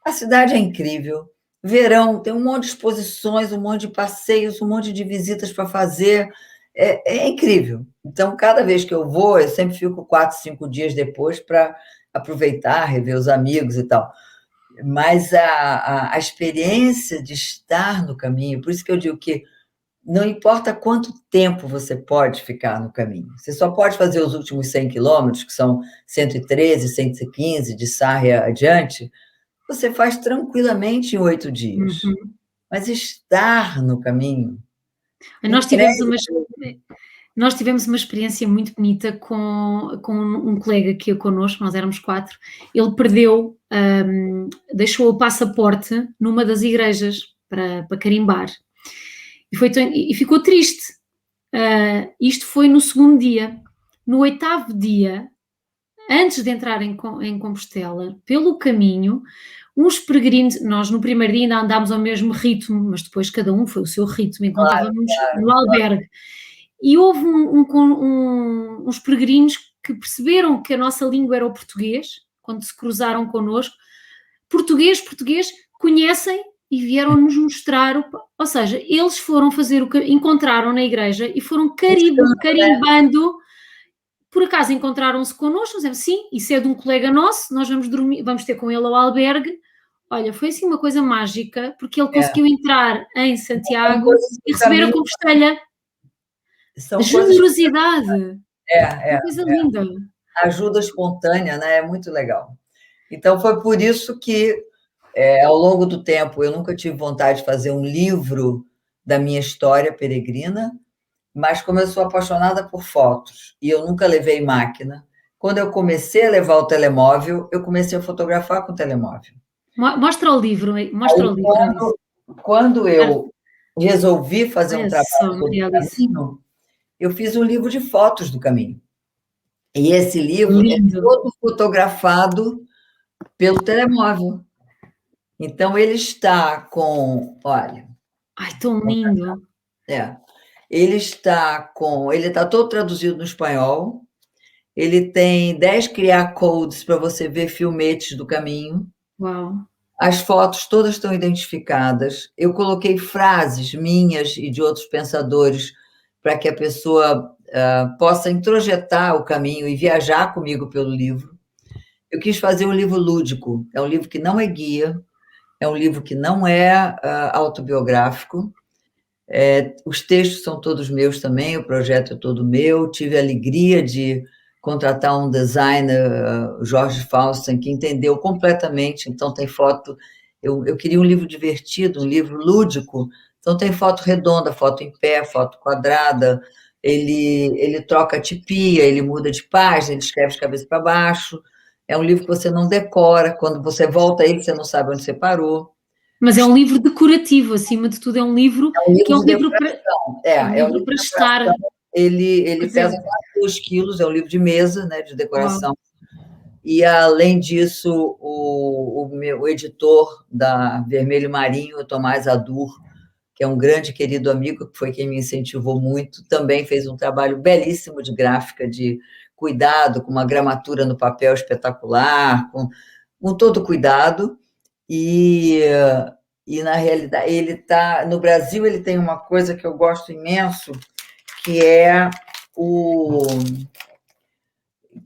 B: A cidade é incrível. Verão, tem um monte de exposições, um monte de passeios, um monte de visitas para fazer. É incrível. Então, cada vez que eu vou, eu sempre fico 4, 5 dias depois para aproveitar, rever os amigos e tal. Mas a experiência de estar no caminho, por isso que eu digo que não importa quanto tempo você pode ficar no caminho, você só pode fazer os últimos 100 quilômetros, que são 113, 115, de Sarria adiante, você faz tranquilamente em 8 dias.
A: Uhum.
B: Mas estar no caminho,
A: Nós tivemos
B: entregue.
A: uma, nós tivemos uma experiência muito bonita com um colega que ia connosco, nós éramos 4, ele perdeu, deixou o passaporte numa das igrejas para carimbar, e ficou triste. Isto foi no segundo dia. No 8º dia, antes de entrar em Compostela, pelo caminho, uns peregrinos, nós no primeiro dia ainda andámos ao mesmo ritmo, mas depois cada um foi o seu ritmo, enquanto
B: Claro,
A: estávamos
B: claro,
A: no albergue. E houve uns peregrinos que perceberam que a nossa língua era o português, quando se cruzaram connosco. Português, conhecem e vieram nos mostrar, ou seja, eles foram fazer encontraram na igreja e foram carimbando. Por acaso encontraram-se connosco, dizemos, sim, isso é de um colega nosso, nós vamos dormir, vamos ter com ele ao albergue. Olha, foi assim uma coisa mágica, porque ele
B: é.
A: conseguiu entrar em
B: São
A: Santiago
B: coisas
A: e
B: do
A: receber a
B: caminho,
A: Compostelha.
B: são coisas.
A: Generosidade,
B: É,
A: uma
B: é.
A: coisa linda.
B: Ajuda espontânea, né? É muito legal. Então, foi por isso que, ao longo do tempo, eu nunca tive vontade de fazer um livro da minha história peregrina, mas como eu sou apaixonada por fotos e eu nunca levei máquina, quando eu comecei a levar o telemóvel, eu comecei a fotografar com o telemóvel.
A: Mostra o livro, mostra o livro, Alice.
B: Quando eu resolvi fazer um
A: Olha
B: trabalho
A: só,
B: sobre
A: Maria
B: o
A: Alice.
B: caminho, eu fiz um livro de fotos do caminho. E esse livro é
A: Lindo.
B: todo fotografado pelo telemóvel. Então, ele está com, olha,
A: Ai, tão lindo.
B: é, ele está todo traduzido no espanhol, ele tem 10 QR codes para você ver filmetes do caminho,
A: Uau.
B: as fotos todas estão identificadas, eu coloquei frases minhas e de outros pensadores para que a pessoa possa introjetar o caminho e viajar comigo pelo livro. Eu quis fazer um livro lúdico, é um livro que não é guia, é um livro que não é autobiográfico, os textos são todos meus também, o projeto é todo meu, tive a alegria de contratar um designer, Jorge Fausten, que entendeu completamente, então tem foto, eu queria um livro divertido, um livro lúdico, então tem foto redonda, foto em pé, foto quadrada, ele troca a tipia, ele muda de página, ele escreve de cabeça para baixo, é um livro que você não decora, quando você volta a ele, você não sabe onde você parou.
A: Mas é um livro decorativo, acima de tudo, é um livro
B: É um livro
A: que é um
B: de
A: livro para,
B: decoração.
A: é um
B: É um
A: livro
B: livro
A: para
B: de
A: estar
B: decoração. Ele pesa
A: presente.
B: quase 2 quilos, é um livro de mesa, né, de
A: Uau.
B: decoração. E, além disso, o editor da Vermelho Marinho, o Tomás Adur, que é um grande querido amigo, que foi quem me incentivou muito, também fez um trabalho belíssimo de gráfica, de cuidado, com uma gramatura no papel espetacular, com todo cuidado. E, na realidade, ele está... No Brasil, ele tem uma coisa que eu gosto imenso, que é o...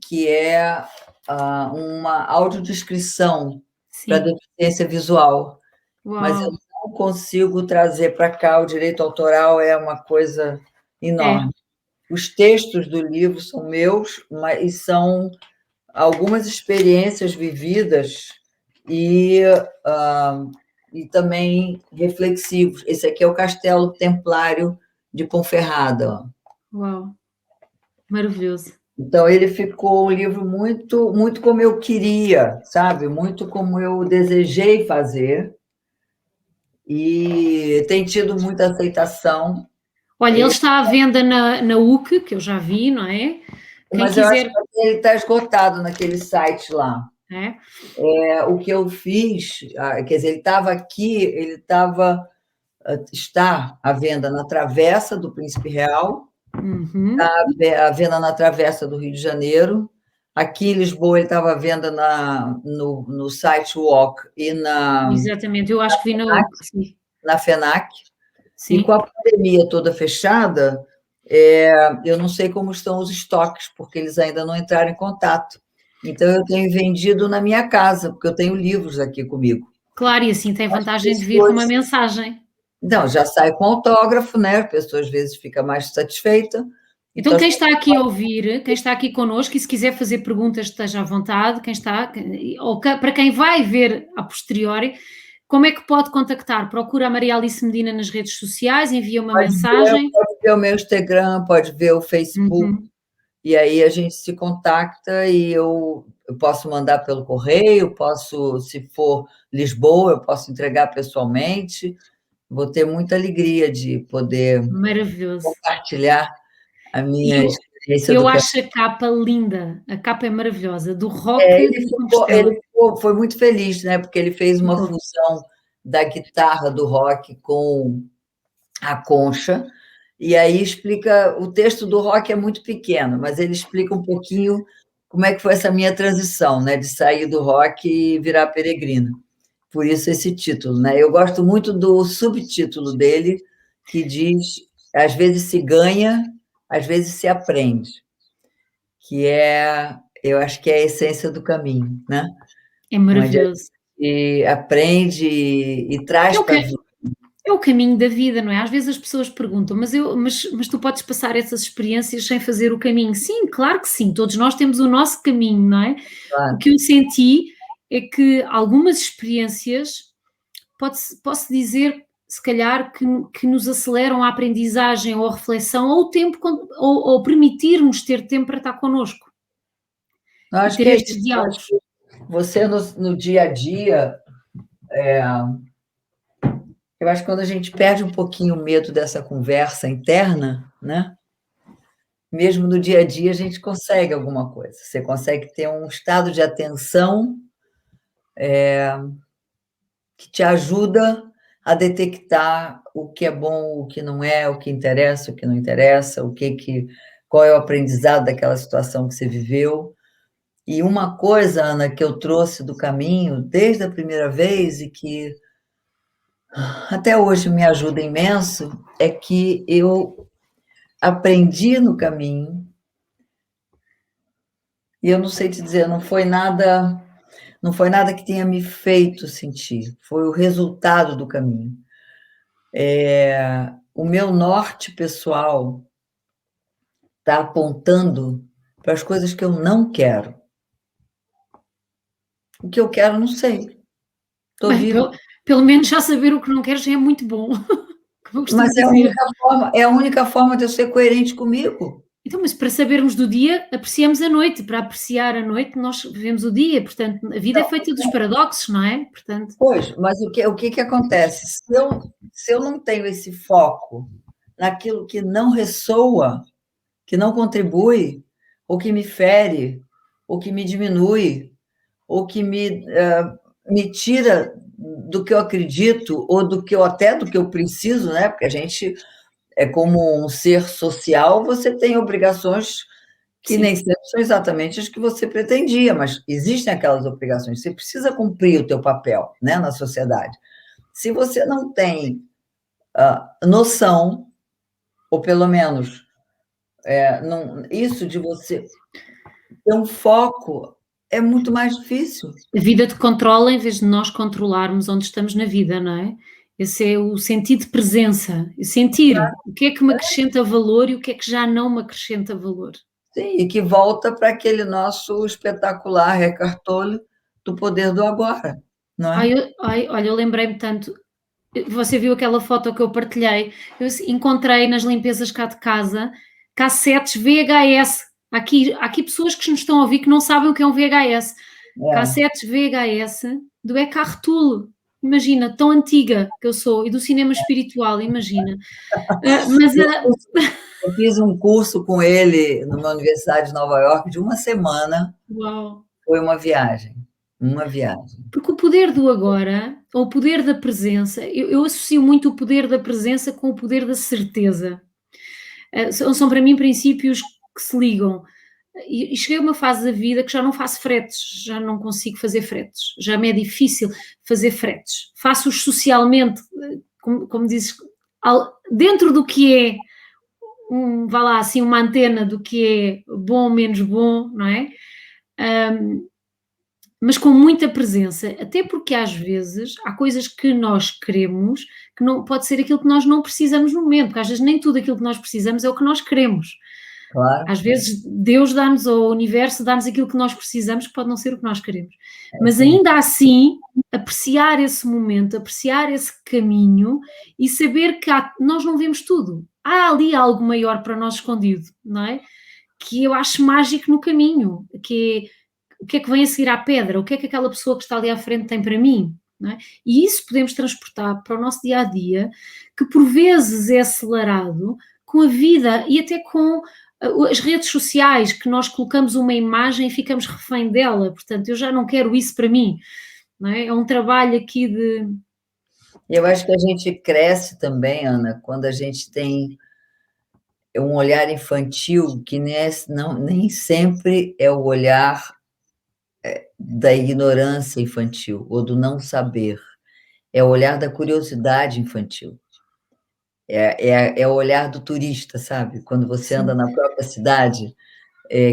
B: que é uma audiodescrição para
A: Sim.
B: deficiência visual, mas eu
A: Uau.
B: não consigo trazer para cá. O direito autoral é uma coisa
A: É.
B: enorme. Os textos do livro são meus, mas são algumas experiências vividas e, e também reflexivos. Esse aqui é o Castelo Templário de Ponferrada.
A: Uau. Maravilhoso.
B: Então, ele ficou um livro muito, muito como eu queria, sabe? Muito como eu desejei fazer, e tem tido muita aceitação.
A: Olha, ele está à venda na UC, que eu já vi, não é? Quem
B: Mas eu acho
A: quiser.
B: que ele está esgotado naquele site lá.
A: É?
B: O que eu fiz, quer dizer, ele estava aqui, está à venda na Travessa do Príncipe Real,
A: Uhum.
B: à venda na Travessa do Rio de Janeiro. Aqui em Lisboa, ele estava à venda no site Walk e
A: Exatamente, eu acho que vi na UC, sim.
B: na FENAC. E com
A: Sim.
B: a pandemia toda fechada, eu não sei como estão os estoques, porque eles ainda não entraram em contato. Então, eu tenho vendido na minha casa, porque eu tenho livros aqui comigo.
A: Claro, e assim tem
B: As
A: vantagem de vir com uma
B: pessoas...
A: mensagem.
B: Não, já sai com autógrafo, né? A pessoa às vezes fica mais satisfeita.
A: Então,
B: Então,
A: quem está aqui a ouvir, quem está aqui connosco, e se quiser fazer perguntas, esteja à vontade, ou para quem vai ver a posteriori, como é que pode contactar? Procura a Maria Alice Medina nas redes sociais, envia uma mensagem.
B: pode ver o meu Instagram, pode ver o Facebook,
A: Uhum.
B: e aí a gente se contacta e eu posso mandar pelo correio, posso, se for Lisboa, eu posso entregar pessoalmente. Vou ter muita alegria de poder
A: Maravilhoso.
B: compartilhar a
A: E
B: minha experiência
A: eu
B: do
A: acho a capa linda, a capa é maravilhosa, do Rock
B: Ele
A: de Compostela.
B: foi muito feliz, né? Porque ele fez uma
A: Então,
B: fusão da guitarra do rock com a concha, e aí explica... O texto do rock é muito pequeno, mas ele explica um pouquinho como é que foi essa minha transição, né? De sair do rock e virar peregrina. Por isso esse título, né? Eu gosto muito do subtítulo dele, que diz: às vezes se ganha, às vezes se aprende, que eu acho que é a essência do caminho, né?
A: é
B: Onde a
A: maravilhoso.
B: gente aprende e traz
A: É o
B: para a
A: que
B: vida.
A: é o caminho da vida, não é? Às vezes as pessoas perguntam, mas tu podes passar essas experiências sem fazer o caminho? Sim, claro que sim, todos nós temos o nosso caminho, não é? O
B: Claro.
A: que eu senti é que algumas experiências, posso dizer, se calhar, que nos aceleram a aprendizagem ou a reflexão ou o tempo, ou permitir-nos ter tempo para estar connosco
B: Eu
A: e
B: acho
A: ter
B: que é
A: estes
B: isso. Eu acho
A: diálogos.
B: que você, no dia a dia, eu acho que quando a gente perde um pouquinho o medo dessa conversa interna, né? Mesmo no dia a dia, a gente consegue alguma coisa. Você consegue ter um estado de atenção que te ajuda a detectar o que é bom, o que não é, o que interessa, o que não interessa, qual é o aprendizado daquela situação que você viveu. E uma coisa, Ana, que eu trouxe do caminho desde a primeira vez e que até hoje me ajuda imenso, é que aprendi no caminho, e eu não sei te dizer, não foi nada que tenha me feito sentir, foi o resultado do caminho. O meu norte pessoal está apontando para as coisas que eu não quero. O que eu quero, não sei. Estou
A: Bem,
B: viva.
A: pelo menos já saber o que não quero já é muito bom, como eu costumo
B: Mas
A: dizer.
B: é a única forma de eu ser coerente comigo.
A: Então, mas para sabermos do dia, apreciamos a noite. Para apreciar a noite, nós vivemos o dia. Portanto, a vida é feita dos paradoxos, não é? Portanto,
B: Pois, mas o que acontece? Se eu não tenho esse foco naquilo que não ressoa, que não contribui, ou que me fere, ou que me diminui, ou que me tira do que eu acredito, ou até do que eu preciso, né? Porque a gente é como um ser social, você tem obrigações que nem
A: sim.
B: sempre são exatamente as que você pretendia, mas existem aquelas obrigações, você precisa cumprir o teu papel, né, na sociedade. Se você não tem noção, ou pelo menos isso de você ter um foco, é muito mais difícil.
A: A vida te controla em vez de nós controlarmos onde estamos na vida, não é? Esse é o sentido de presença. Sentir o que é que me acrescenta valor e o que é que já não me acrescenta valor.
B: Sim, e que volta para aquele nosso espetacular Eckhart Tolle do poder do agora, não é?
A: Olha, eu lembrei-me tanto. Você viu aquela foto que eu partilhei? Eu encontrei nas limpezas cá de casa cassetes VHS. Há aqui pessoas que nos estão a ouvir que não sabem o que é um VHS.
B: É.
A: Cassetes VHS do Eckhart Tolle. Imagina, tão antiga que eu sou, e do cinema espiritual, imagina. Mas
B: Eu fiz um curso com ele numa universidade de Nova York de uma semana.
A: uau!
B: Foi uma viagem, uma viagem.
A: Porque o poder do agora, ou o poder da presença, eu associo muito o poder da presença com o poder da certeza. São para mim princípios que se ligam. E cheguei a uma fase da vida que já não faço fretes, já não consigo fazer fretes, já me é difícil fazer fretes. Faço-os socialmente, como dizes, dentro do que é, vá lá, assim, uma antena do que é bom, menos bom, não é? Mas com muita presença, até porque às vezes há coisas que nós queremos que não pode ser aquilo que nós não precisamos no momento, porque às vezes nem tudo aquilo que nós precisamos é o que nós queremos.
B: Claro,
A: Às vezes Deus dá-nos, ou o universo dá-nos aquilo que nós precisamos, que pode não ser o que nós queremos. Mas
B: assim,
A: ainda assim, apreciar esse momento, apreciar esse caminho e saber que nós não vemos tudo. Há ali algo maior para nós escondido, não é? Que eu acho mágico no caminho, que é o que é que vem a seguir à pedra, o que é que aquela pessoa que está ali à frente tem para mim, não é? E isso podemos transportar para o nosso dia a dia, que por vezes é acelerado com a vida e até com as redes sociais, que nós colocamos uma imagem e ficamos refém dela. Portanto, eu já não quero isso para mim, não é? É um trabalho aqui de.
B: eu acho que a gente cresce também, Ana, quando a gente tem um olhar infantil que nem sempre é o olhar da ignorância infantil ou do não saber, é o olhar da curiosidade infantil. É o olhar do turista, sabe? Quando você anda
A: Sim.
B: na própria cidade,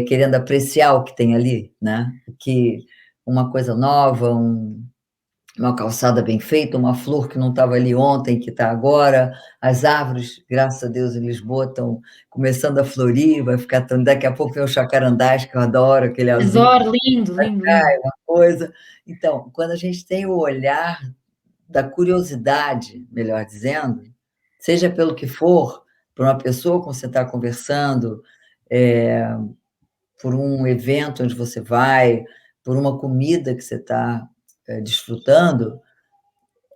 B: querendo apreciar o que tem ali, né? Que uma coisa nova, uma calçada bem feita, uma flor que não estava ali ontem, que está agora, as árvores, graças a Deus, em Lisboa estão começando a florir, vai ficar tão... Daqui a pouco vem o jacarandás, que eu adoro, aquele azul,
A: Adoro, lindo, lindo, lindo.
B: uma coisa. Então, quando a gente tem o olhar da curiosidade, melhor dizendo, seja pelo que for, por uma pessoa com você está conversando, por um evento onde você vai, por uma comida que você está desfrutando,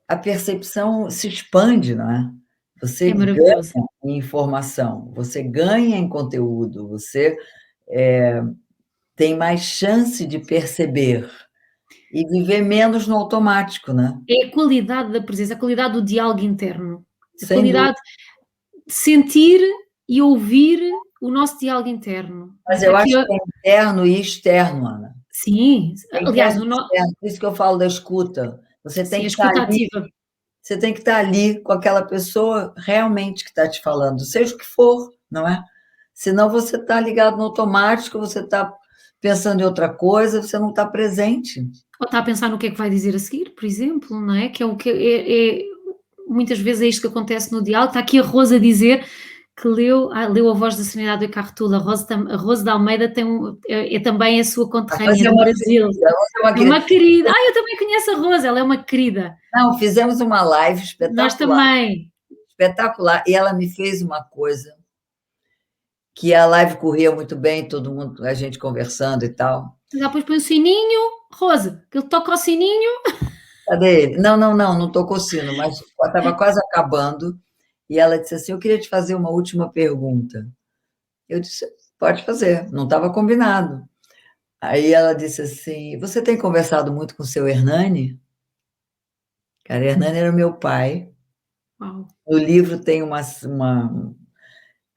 B: a percepção se expande, não é? Você
A: É
B: ganha
A: maravilhoso.
B: em informação, você ganha em conteúdo, você tem mais chance de perceber e viver menos no automático, né?
A: É a qualidade da presença, a qualidade do diálogo interno, a
B: Sem dúvida.
A: qualidade de sentir e ouvir o nosso diálogo interno.
B: Mas eu
A: Aqui,
B: acho que é interno e externo, Ana.
A: sim,
B: É
A: aliás,
B: interno e externo, por isso que eu falo da escuta. Você
A: sim,
B: tem
A: a
B: que estar
A: escuta
B: ali,
A: ativa.
B: você tem que estar ali com aquela pessoa realmente que está te falando, seja o que for. não é? Senão você está ligado no automático, você está pensando em outra coisa, você não está presente.
A: Ou está a pensar no que é que vai dizer a seguir, por exemplo, não é? Que é o que muitas vezes é isto que acontece no diálogo. Está aqui a Rosa a dizer que leu A Voz da Serenidade do Carro Tudo. A Rosa de Almeida é também a sua
B: A Rosa
A: conterrânea
B: é
A: do
B: uma
A: Brasil.
B: querida, a Rosa é uma
A: É uma
B: querida.
A: querida. Eu também conheço a Rosa, ela é uma querida.
B: Não, fizemos uma live
A: Nós
B: espetacular,
A: também.
B: espetacular, e ela me fez uma coisa que a live corria muito bem, todo mundo, a gente conversando e tal.
A: Depois põe o sininho, Rosa, que ele toca o sininho.
B: Cadê ele? Não, não, não, não tocou sino, mas estava quase acabando, e ela disse assim, eu queria te fazer uma última pergunta. Eu disse, pode fazer, não estava combinado. Aí ela disse assim, você tem conversado muito com o seu Hernani? Cara, Hernani era o meu pai.
A: Uau.
B: No livro tem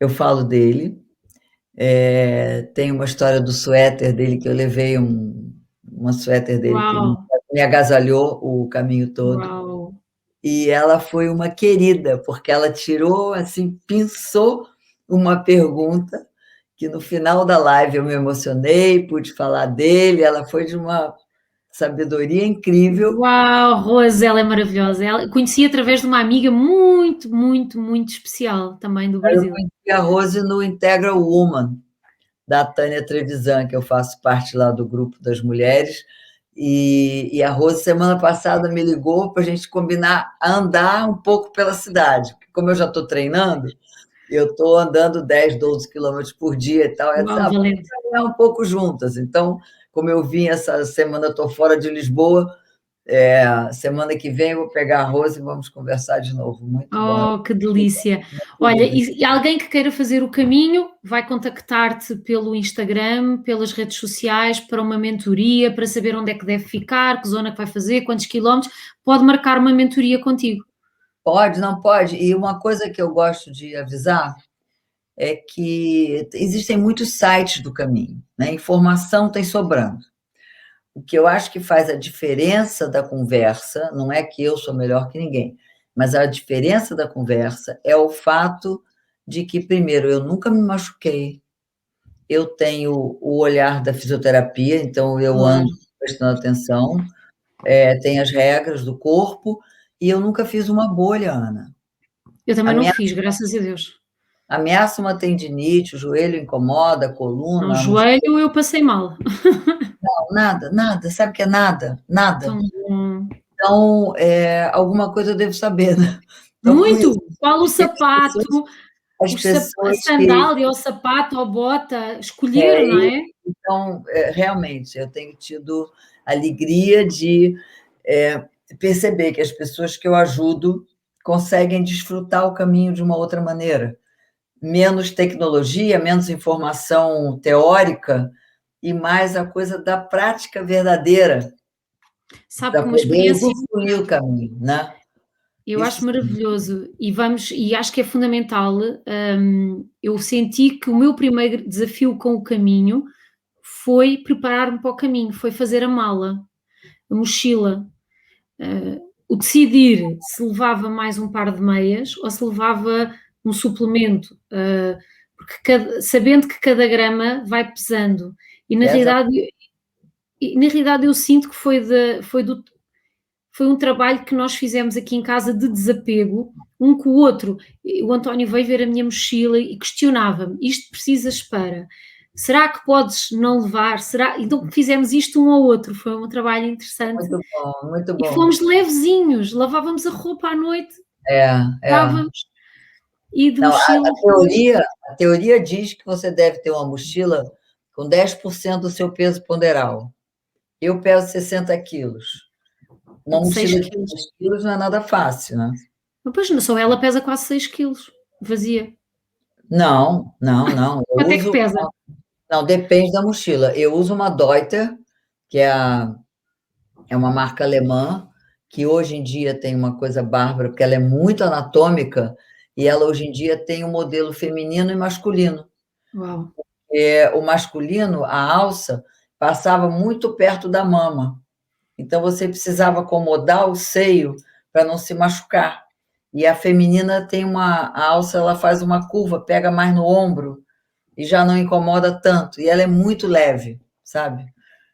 B: eu falo dele, tem uma história do suéter dele, que eu levei uma suéter dele que
A: Uau.
B: me agasalhou o caminho todo.
A: Uau.
B: E ela foi uma querida, porque ela tirou, assim, pinçou uma pergunta que no final da live eu me emocionei, pude falar dele, ela foi de uma sabedoria incrível.
A: Uau, Rosa, ela é maravilhosa. Ela conheci através de uma amiga muito, muito, muito especial também do
B: Eu
A: Brasil.
B: conheci a Rose no Integral Woman, da Tânia Trevisan, que eu faço parte lá do grupo das mulheres, e a Rose, semana passada, me ligou para a gente combinar a andar um pouco pela cidade. Como eu já estou treinando, eu estou andando 10, 12 quilômetros por dia e tal. Ela disse,
A: Uau,
B: vamos
A: valente.
B: treinar um pouco juntas. Então, como eu vim essa semana, estou fora de Lisboa, semana que vem eu vou pegar a Rose e vamos conversar de novo. Muito bom.
A: Oh, que delícia.
B: Uma
A: Olha,
B: querida.
A: e alguém que queira fazer o caminho vai contactar-te pelo Instagram, pelas redes sociais, para uma mentoria, para saber onde é que deve ficar, que zona que vai fazer, quantos quilómetros. Pode marcar uma mentoria contigo.
B: Pode, não pode. E uma coisa que eu gosto de avisar é que existem muitos sites do caminho, né? Informação tem sobrando. O que eu acho que faz a diferença da conversa, não é que eu sou melhor que ninguém, mas a diferença da conversa é o fato de que, primeiro, eu nunca me machuquei, eu tenho o olhar da fisioterapia, então eu ando
A: Claro.
B: prestando atenção, tem as regras do corpo, e eu nunca fiz uma bolha, Ana.
A: Eu também não
B: Amea-
A: fiz, graças a Deus.
B: Ameaça uma tendinite, o joelho incomoda, a
A: No
B: coluna, a
A: joelho eu passei mal.
B: nada, nada, sabe o que é nada? Nada.
A: Tão bom.
B: Então, alguma coisa eu devo saber, né? Então, com isso,
A: Muito! Qual o sapato,
B: as
A: a
B: pessoas que.
A: sandália, ou o sapato, ou a bota, escolher, não é?
B: Então, realmente, eu tenho tido a alegria de perceber que as pessoas que eu ajudo conseguem desfrutar o caminho de uma outra maneira. Menos tecnologia, menos informação teórica e mais a coisa da prática verdadeira,
A: Sabe
B: para
A: que uma
B: poder
A: experiência
B: usufruir o caminho, né?
A: eu
B: Isso
A: acho maravilhoso e acho que é fundamental, eu senti que o meu primeiro desafio com o caminho foi preparar-me para o caminho, foi fazer a mala, a mochila, o decidir se levava mais um par de meias ou se levava um suplemento, porque sabendo que cada grama vai pesando e
B: pesa.
A: na realidade eu sinto que foi um trabalho que nós fizemos aqui em casa de desapego, um com o outro. O António veio ver a minha mochila e questionava-me: isto precisas para? Será que podes não levar? Será? Então fizemos isto um ao outro, foi um trabalho interessante.
B: Muito bom, muito
A: E
B: bom.
A: fomos levezinhos, lavávamos a roupa à noite,
B: É, é.
A: estávamos, e de
B: Não,
A: mochila
B: a teoria diz que você deve ter uma mochila com 10% do seu peso ponderal. Eu peso 60 quilos. Uma
A: de 6
B: mochila de
A: quilos.
B: 10 quilos não é nada fácil, né?
A: Depois, só ela pesa quase 6 quilos, vazia.
B: Não, não, não. Eu
A: Quanto é que
B: uso.
A: pesa?
B: Não, depende da mochila. Eu uso uma Deuter, que é uma marca alemã, que hoje em dia tem uma coisa bárbara, porque ela é muito anatômica, e ela hoje em dia tem um modelo feminino e masculino.
A: Uau,
B: O masculino, a alça, passava muito perto da mama. Então, você precisava acomodar o seio para não se machucar. E a feminina tem a alça, ela faz uma curva, pega mais no ombro e já não incomoda tanto. E ela é muito leve, sabe?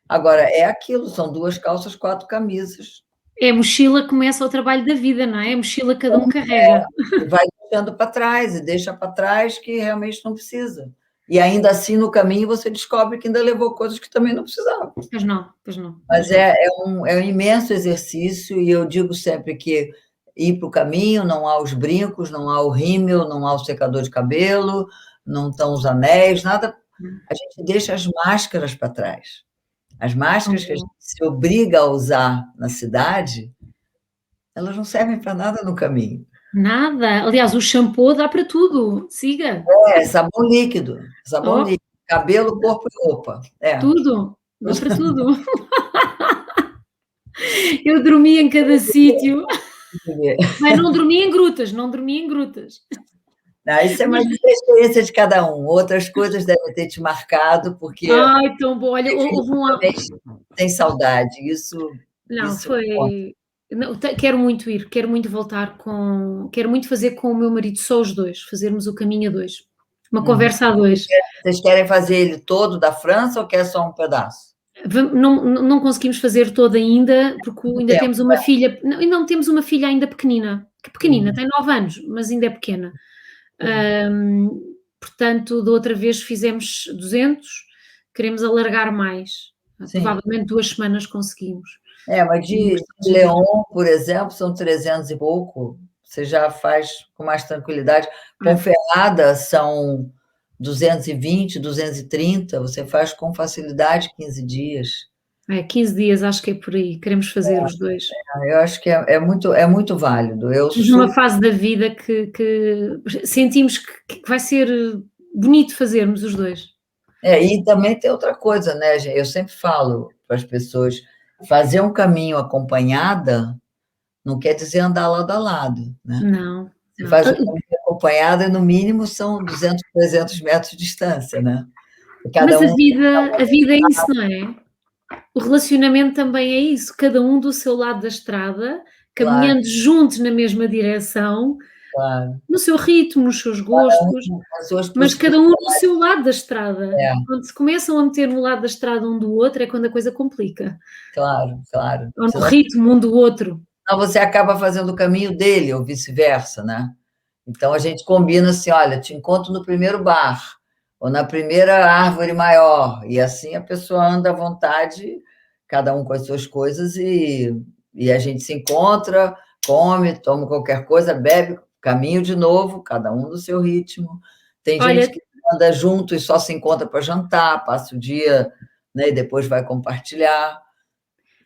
B: Agora, é aquilo, são 2 calças, 4 camisas.
A: É a mochila que começa o trabalho da vida, não é? A mochila que cada um carrega.
B: E vai deixando para trás, e deixa para trás que realmente não precisa. E ainda assim, no caminho, você descobre que ainda levou coisas que também não precisava.
A: Pois não, pois não,
B: Mas
A: pois não.
B: é um imenso exercício, e eu digo sempre que ir para o caminho, não há os brincos, não há o rímel, não há o secador de cabelo, não estão os anéis, nada. A gente deixa as máscaras para trás. As máscaras que a gente se obriga a usar na cidade, elas não servem para nada no caminho.
A: Nada. Aliás, o shampoo dá para tudo. Siga.
B: É, sabão
A: Oh,
B: líquido, cabelo, corpo e roupa. É.
A: tudo. Dá para tudo. Eu dormi em cada sítio. Mas não dormi em grutas, não dormi em grutas.
B: Não, isso é
A: Mas,
B: mais a experiência de cada um. Outras coisas devem ter te marcado, porque
A: ai, tão bom. Olha, houve
B: definitivamente tem saudade. Isso,
A: não,
B: isso conta.
A: foi. Não, quero muito ir, quero muito voltar com. Quero muito fazer com o meu marido, só os dois, fazermos o caminho a dois. Uma
B: Uhum.
A: conversa a dois.
B: Vocês querem fazer ele todo da França ou quer só um pedaço?
A: Não conseguimos fazer todo ainda, porque
B: Muito
A: ainda
B: tempo.
A: temos uma filha. Não temos uma filha ainda pequenina, que pequenina,
B: Uhum.
A: tem 9 anos, mas ainda é pequena.
B: Sim.
A: Portanto, da outra vez fizemos 200, queremos alargar mais.
B: Sim.
A: Provavelmente 2 semanas conseguimos.
B: Mas
A: Mas
B: de
A: estamos a ver.
B: León, por exemplo, são 300 e pouco. Você já faz com mais tranquilidade.
A: É,
B: Ponferrada são 220, 230. Você faz com facilidade 15 dias.
A: 15 dias, acho que é por aí. Queremos fazer os dois.
B: Eu acho que é muito válido. Eu
A: Estamos numa
B: super.
A: fase da vida que sentimos que vai ser bonito fazermos os dois.
B: E também tem outra coisa, né, gente? Eu sempre falo para as pessoas, fazer um caminho acompanhada não quer dizer andar lado a lado, né?
A: Não,
B: Você
A: não.
B: faz um caminho acompanhado e no mínimo são 200, 300 metros de distância, né? E cada
A: Mas
B: um.
A: a vida é isso, não é? O relacionamento também é isso, cada um do seu lado da estrada,
B: Claro,
A: caminhando juntos na mesma direção,
B: claro.
A: no seu ritmo, nos seus gostos,
B: As suas
A: mas cada um no
B: possibilidades.
A: seu lado da estrada.
B: É,
A: Quando se começam a meter no lado da estrada um do outro, é quando a coisa complica.
B: claro, claro.
A: Ou no ritmo um do outro.
B: Senão você acaba fazendo o caminho dele, ou vice-versa, né? Então a gente combina assim: olha, te encontro no primeiro bar, ou na primeira árvore maior, e assim a pessoa anda à vontade, cada um com as suas coisas, e a gente se encontra, come, toma qualquer coisa, bebe, caminho de novo, cada um no seu ritmo. Tem gente
A: Olha,
B: que anda junto e só se encontra para jantar, passa o dia, né, e depois vai compartilhar.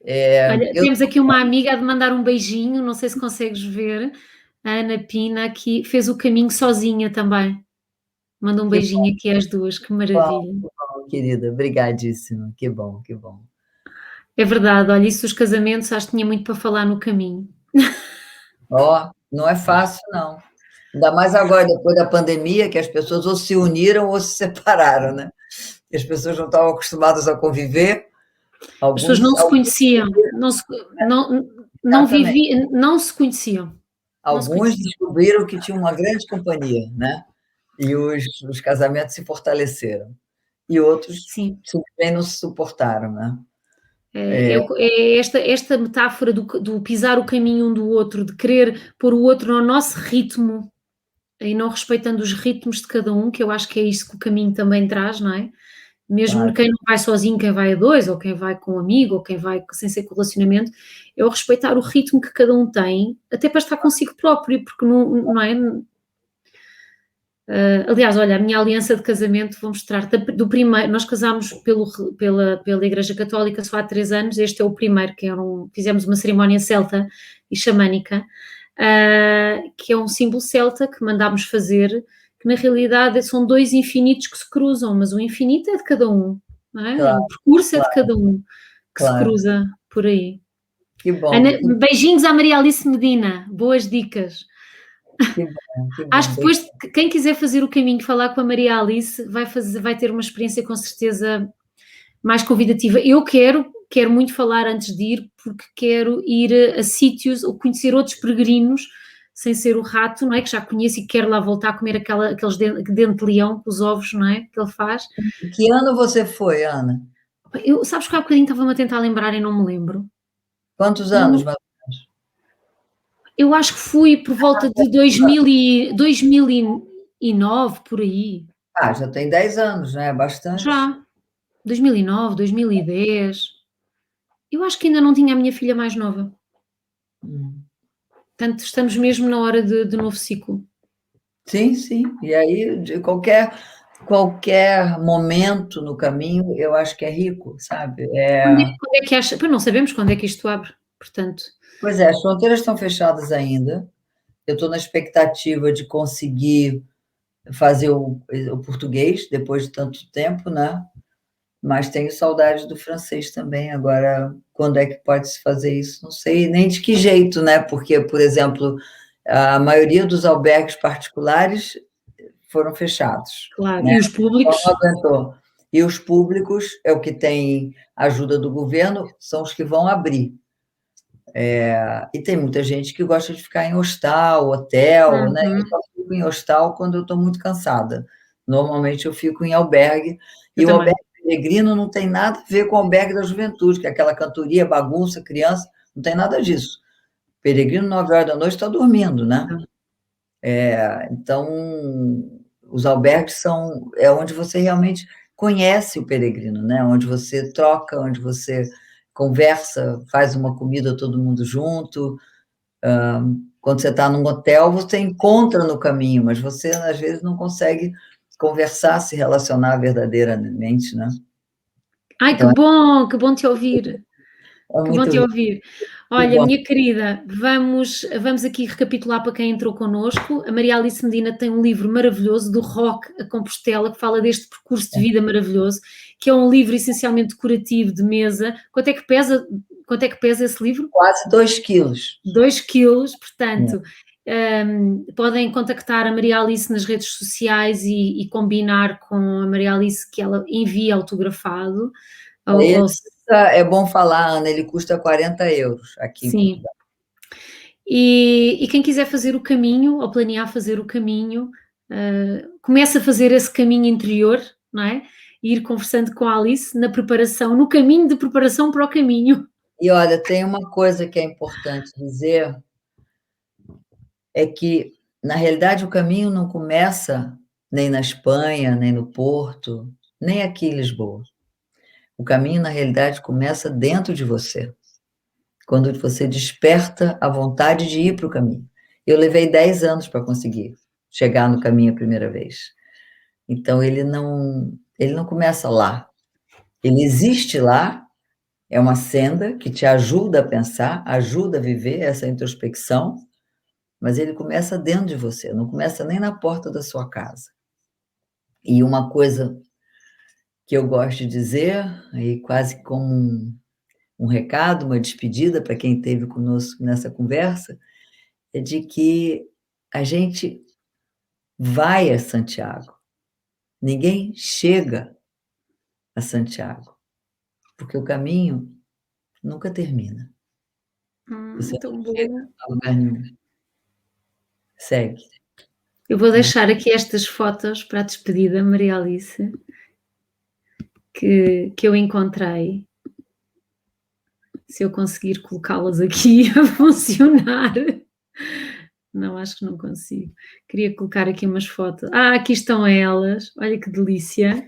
A: olha,
B: Eu
A: temos aqui uma amiga a de mandar um beijinho, não sei se consegues ver, a Ana Pina, que fez o caminho sozinha também. Manda um
B: Que
A: beijinho aqui às duas, que
B: bom,
A: maravilha.
B: que bom, querida, obrigadíssima, que bom, que bom.
A: É verdade, olha, isso dos casamentos, acho que tinha muito para falar no caminho.
B: Ó, não é fácil, não. Ainda mais agora, depois da pandemia, que as pessoas ou se uniram ou se separaram, né? E as pessoas não estavam acostumadas a conviver,
A: As pessoas não se
B: alguns,
A: conheciam, não
B: exatamente,
A: viviam, não se conheciam, não se
B: alguns
A: conheciam.
B: descobriram que tinham uma grande companhia, né? E os casamentos se fortaleceram. E outros
A: Sim,
B: simplesmente não se suportaram, né?
A: é esta metáfora do pisar o caminho um do outro, de querer pôr o outro no nosso ritmo e não respeitando os ritmos de cada um, que eu acho que é isso que o caminho também traz, não é? Mesmo
B: Claro,
A: quem não vai sozinho, quem vai a dois, ou quem vai com um amigo, ou quem vai sem ser com relacionamento, é o respeitar o ritmo que cada um tem, até para estar consigo próprio, porque não é? Aliás, olha, a minha aliança de casamento, vou mostrar do primeiro, nós casámos pela Igreja Católica só há 3 anos, este é o primeiro, fizemos uma cerimónia celta e xamânica, que é um símbolo celta que mandámos fazer, que na realidade são dois infinitos que se cruzam, mas o infinito é de cada um, não é? O
B: claro,
A: percurso é de
B: claro,
A: cada um que se
B: claro.
A: cruza por aí.
B: Que bom,
A: Ana, beijinhos à Maria Alice Medina, boas dicas.
B: que bom, que
A: Acho
B: bom.
A: que depois, quem quiser fazer o caminho, falar com a Maria Alice, vai ter uma experiência com certeza mais convidativa. Eu quero muito falar antes de ir, porque quero ir a sítios ou conhecer outros peregrinos, sem ser o rato, não é? Que já conheço e quero lá voltar a comer aqueles dente de leão com os ovos, não é? Que ele faz.
B: Que ano você foi, Ana?
A: Sabes que há bocadinho estava-me a tentar lembrar e não me lembro.
B: Quantos anos,
A: Não, eu acho que fui por volta de 2009, por aí.
B: Ah, já tem 10 anos, né? Bastante.
A: Já. 2009, 2010. Eu acho que ainda não tinha a minha filha mais nova.
B: Hum.
A: Portanto, estamos mesmo na hora de novo ciclo.
B: Sim, sim. E aí, de qualquer momento no caminho, eu acho que é rico, sabe?
A: Quando é que acha? Pois não sabemos quando é que isto abre, portanto.
B: Pois é, as fronteiras estão fechadas ainda. Eu estou na expectativa de conseguir fazer o português depois de tanto tempo, né? Mas tenho saudade do francês também. Agora, quando é que pode se fazer isso? Não sei nem de que jeito, né? Porque, por exemplo, a maioria dos albergues particulares foram fechados,
A: Claro.
B: né?
A: E os
B: Então,
A: públicos?
B: não aguentou. E os públicos, é o que tem ajuda do governo, são os que vão abrir. E tem muita gente que gosta de ficar em hostal, hotel, né? Eu
A: Uhum.
B: só fico em hostal quando eu estou muito cansada. Normalmente eu fico em albergue,
A: Eu
B: e o
A: também.
B: albergue peregrino não tem nada a ver com o albergue da juventude, que é aquela cantoria, bagunça, criança, não tem nada disso. Peregrino, 9 horas da noite, está dormindo, né?
A: Não.
B: Então, os albergues é onde você realmente conhece o peregrino, né? Onde você troca, onde você conversa, faz uma comida todo mundo junto. Quando você está num hotel, você encontra no caminho, mas você, às vezes, não consegue conversar, se relacionar verdadeiramente, né?
A: Ai,
B: Então,
A: que bom te ouvir.
B: é
A: Que bom
B: muito
A: te ouvir. Olha,
B: bom.
A: minha querida, vamos aqui recapitular para quem entrou connosco. A Maria Alice Medina tem um livro maravilhoso, do Rock a Compostela, que fala deste percurso de vida maravilhoso, que é um livro essencialmente decorativo de mesa. Quanto é que pesa esse livro?
B: Quase 2 quilos.
A: 2 quilos, portanto, podem contactar a Maria Alice nas redes sociais e combinar com a Maria Alice que ela envia autografado.
B: Ele
A: Ou,
B: é bom falar, Ana, ele custa 40 euros aqui em
A: sim.
B: Portugal.
A: E quem quiser fazer o caminho, ou planear fazer o caminho, começa a fazer esse caminho interior, não é? E ir conversando com a Alice na preparação, no caminho de preparação para o caminho.
B: E olha, tem uma coisa que é importante dizer, é que, na realidade, o caminho não começa nem na Espanha, nem no Porto, nem aqui em Lisboa. O caminho, na realidade, começa dentro de você, quando você desperta a vontade de ir para o caminho. Eu levei 10 anos para conseguir chegar no caminho a primeira vez. Então, ele não começa lá. Ele existe lá, é uma senda que te ajuda a pensar, ajuda a viver essa introspecção, mas ele começa dentro de você, não começa nem na porta da sua casa. E uma coisa que eu gosto de dizer, aí quase como um recado, uma despedida para quem esteve conosco nessa conversa, é de que a gente vai a Santiago, ninguém chega a Santiago, porque o caminho nunca termina. Você não
A: Tão
B: chega
A: bom.
B: a lugar nenhum. Segue.
A: Eu vou
B: Né?
A: deixar aqui estas fotos para a despedida, Maria Alice, que eu encontrei. Se eu conseguir colocá-las aqui a funcionar. Não, acho que não consigo. Queria colocar aqui umas fotos. Aqui estão elas. Olha que delícia.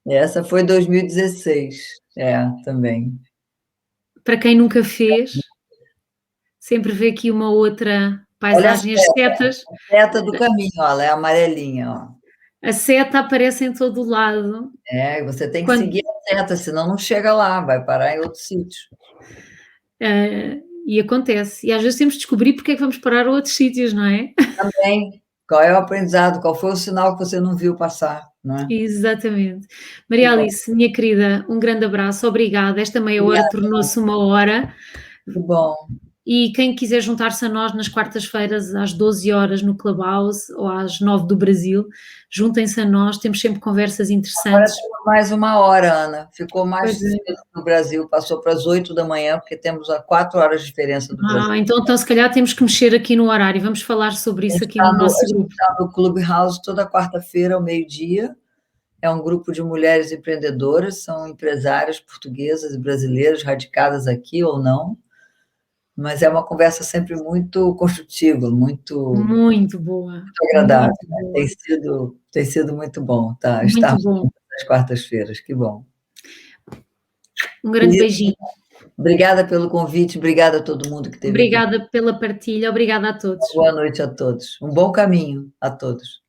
B: Essa foi 2016, também.
A: Para quem nunca fez, sempre vê aqui uma outra
B: Olha
A: paisagem. As setas,
B: a seta do caminho, ó, ela é amarelinha, ó.
A: a seta aparece em todo o lado.
B: Você tem que
A: Quando,
B: seguir a seta, senão não chega lá, vai parar em outro sítio.
A: e acontece. E às vezes temos de descobrir porque é que vamos parar a outros sítios, não é?
B: Também, qual é o aprendizado? Qual foi o sinal que você não viu passar, não é?
A: Exatamente. Maria
B: Que
A: Alice, minha querida, um grande abraço, obrigada. Esta meia hora
B: bom,
A: tornou-se uma hora.
B: que bom.
A: e quem quiser juntar-se a nós nas quartas-feiras às 12 horas no Clubhouse ou às 9 do Brasil, juntem-se a nós, temos sempre conversas
B: Agora
A: interessantes.
B: ficou mais 1 hora, Ana. Ficou mais
A: Pois é.
B: cedo no Brasil, passou para as 8 da manhã, porque temos a 4 horas de diferença do Brasil.
A: Então se calhar temos que mexer aqui no horário, vamos falar sobre isso aqui no nosso
B: A gente
A: grupo.
B: está no Clubhouse toda quarta-feira, ao meio-dia. É um grupo de mulheres empreendedoras, são empresárias portuguesas e brasileiras radicadas aqui ou não, mas é uma conversa sempre muito construtiva,
A: Muito boa.
B: agradável.
A: Muito boa.
B: Tem sido muito bom, tá?
A: Muito
B: Estarmos
A: bom.
B: juntas nas quartas-feiras, que bom.
A: Um grande beijinho.
B: Obrigada pelo convite, obrigada a todo mundo que esteve aqui.
A: Obrigada pela partilha, obrigada a todos.
B: Boa noite a todos. Um bom caminho a todos.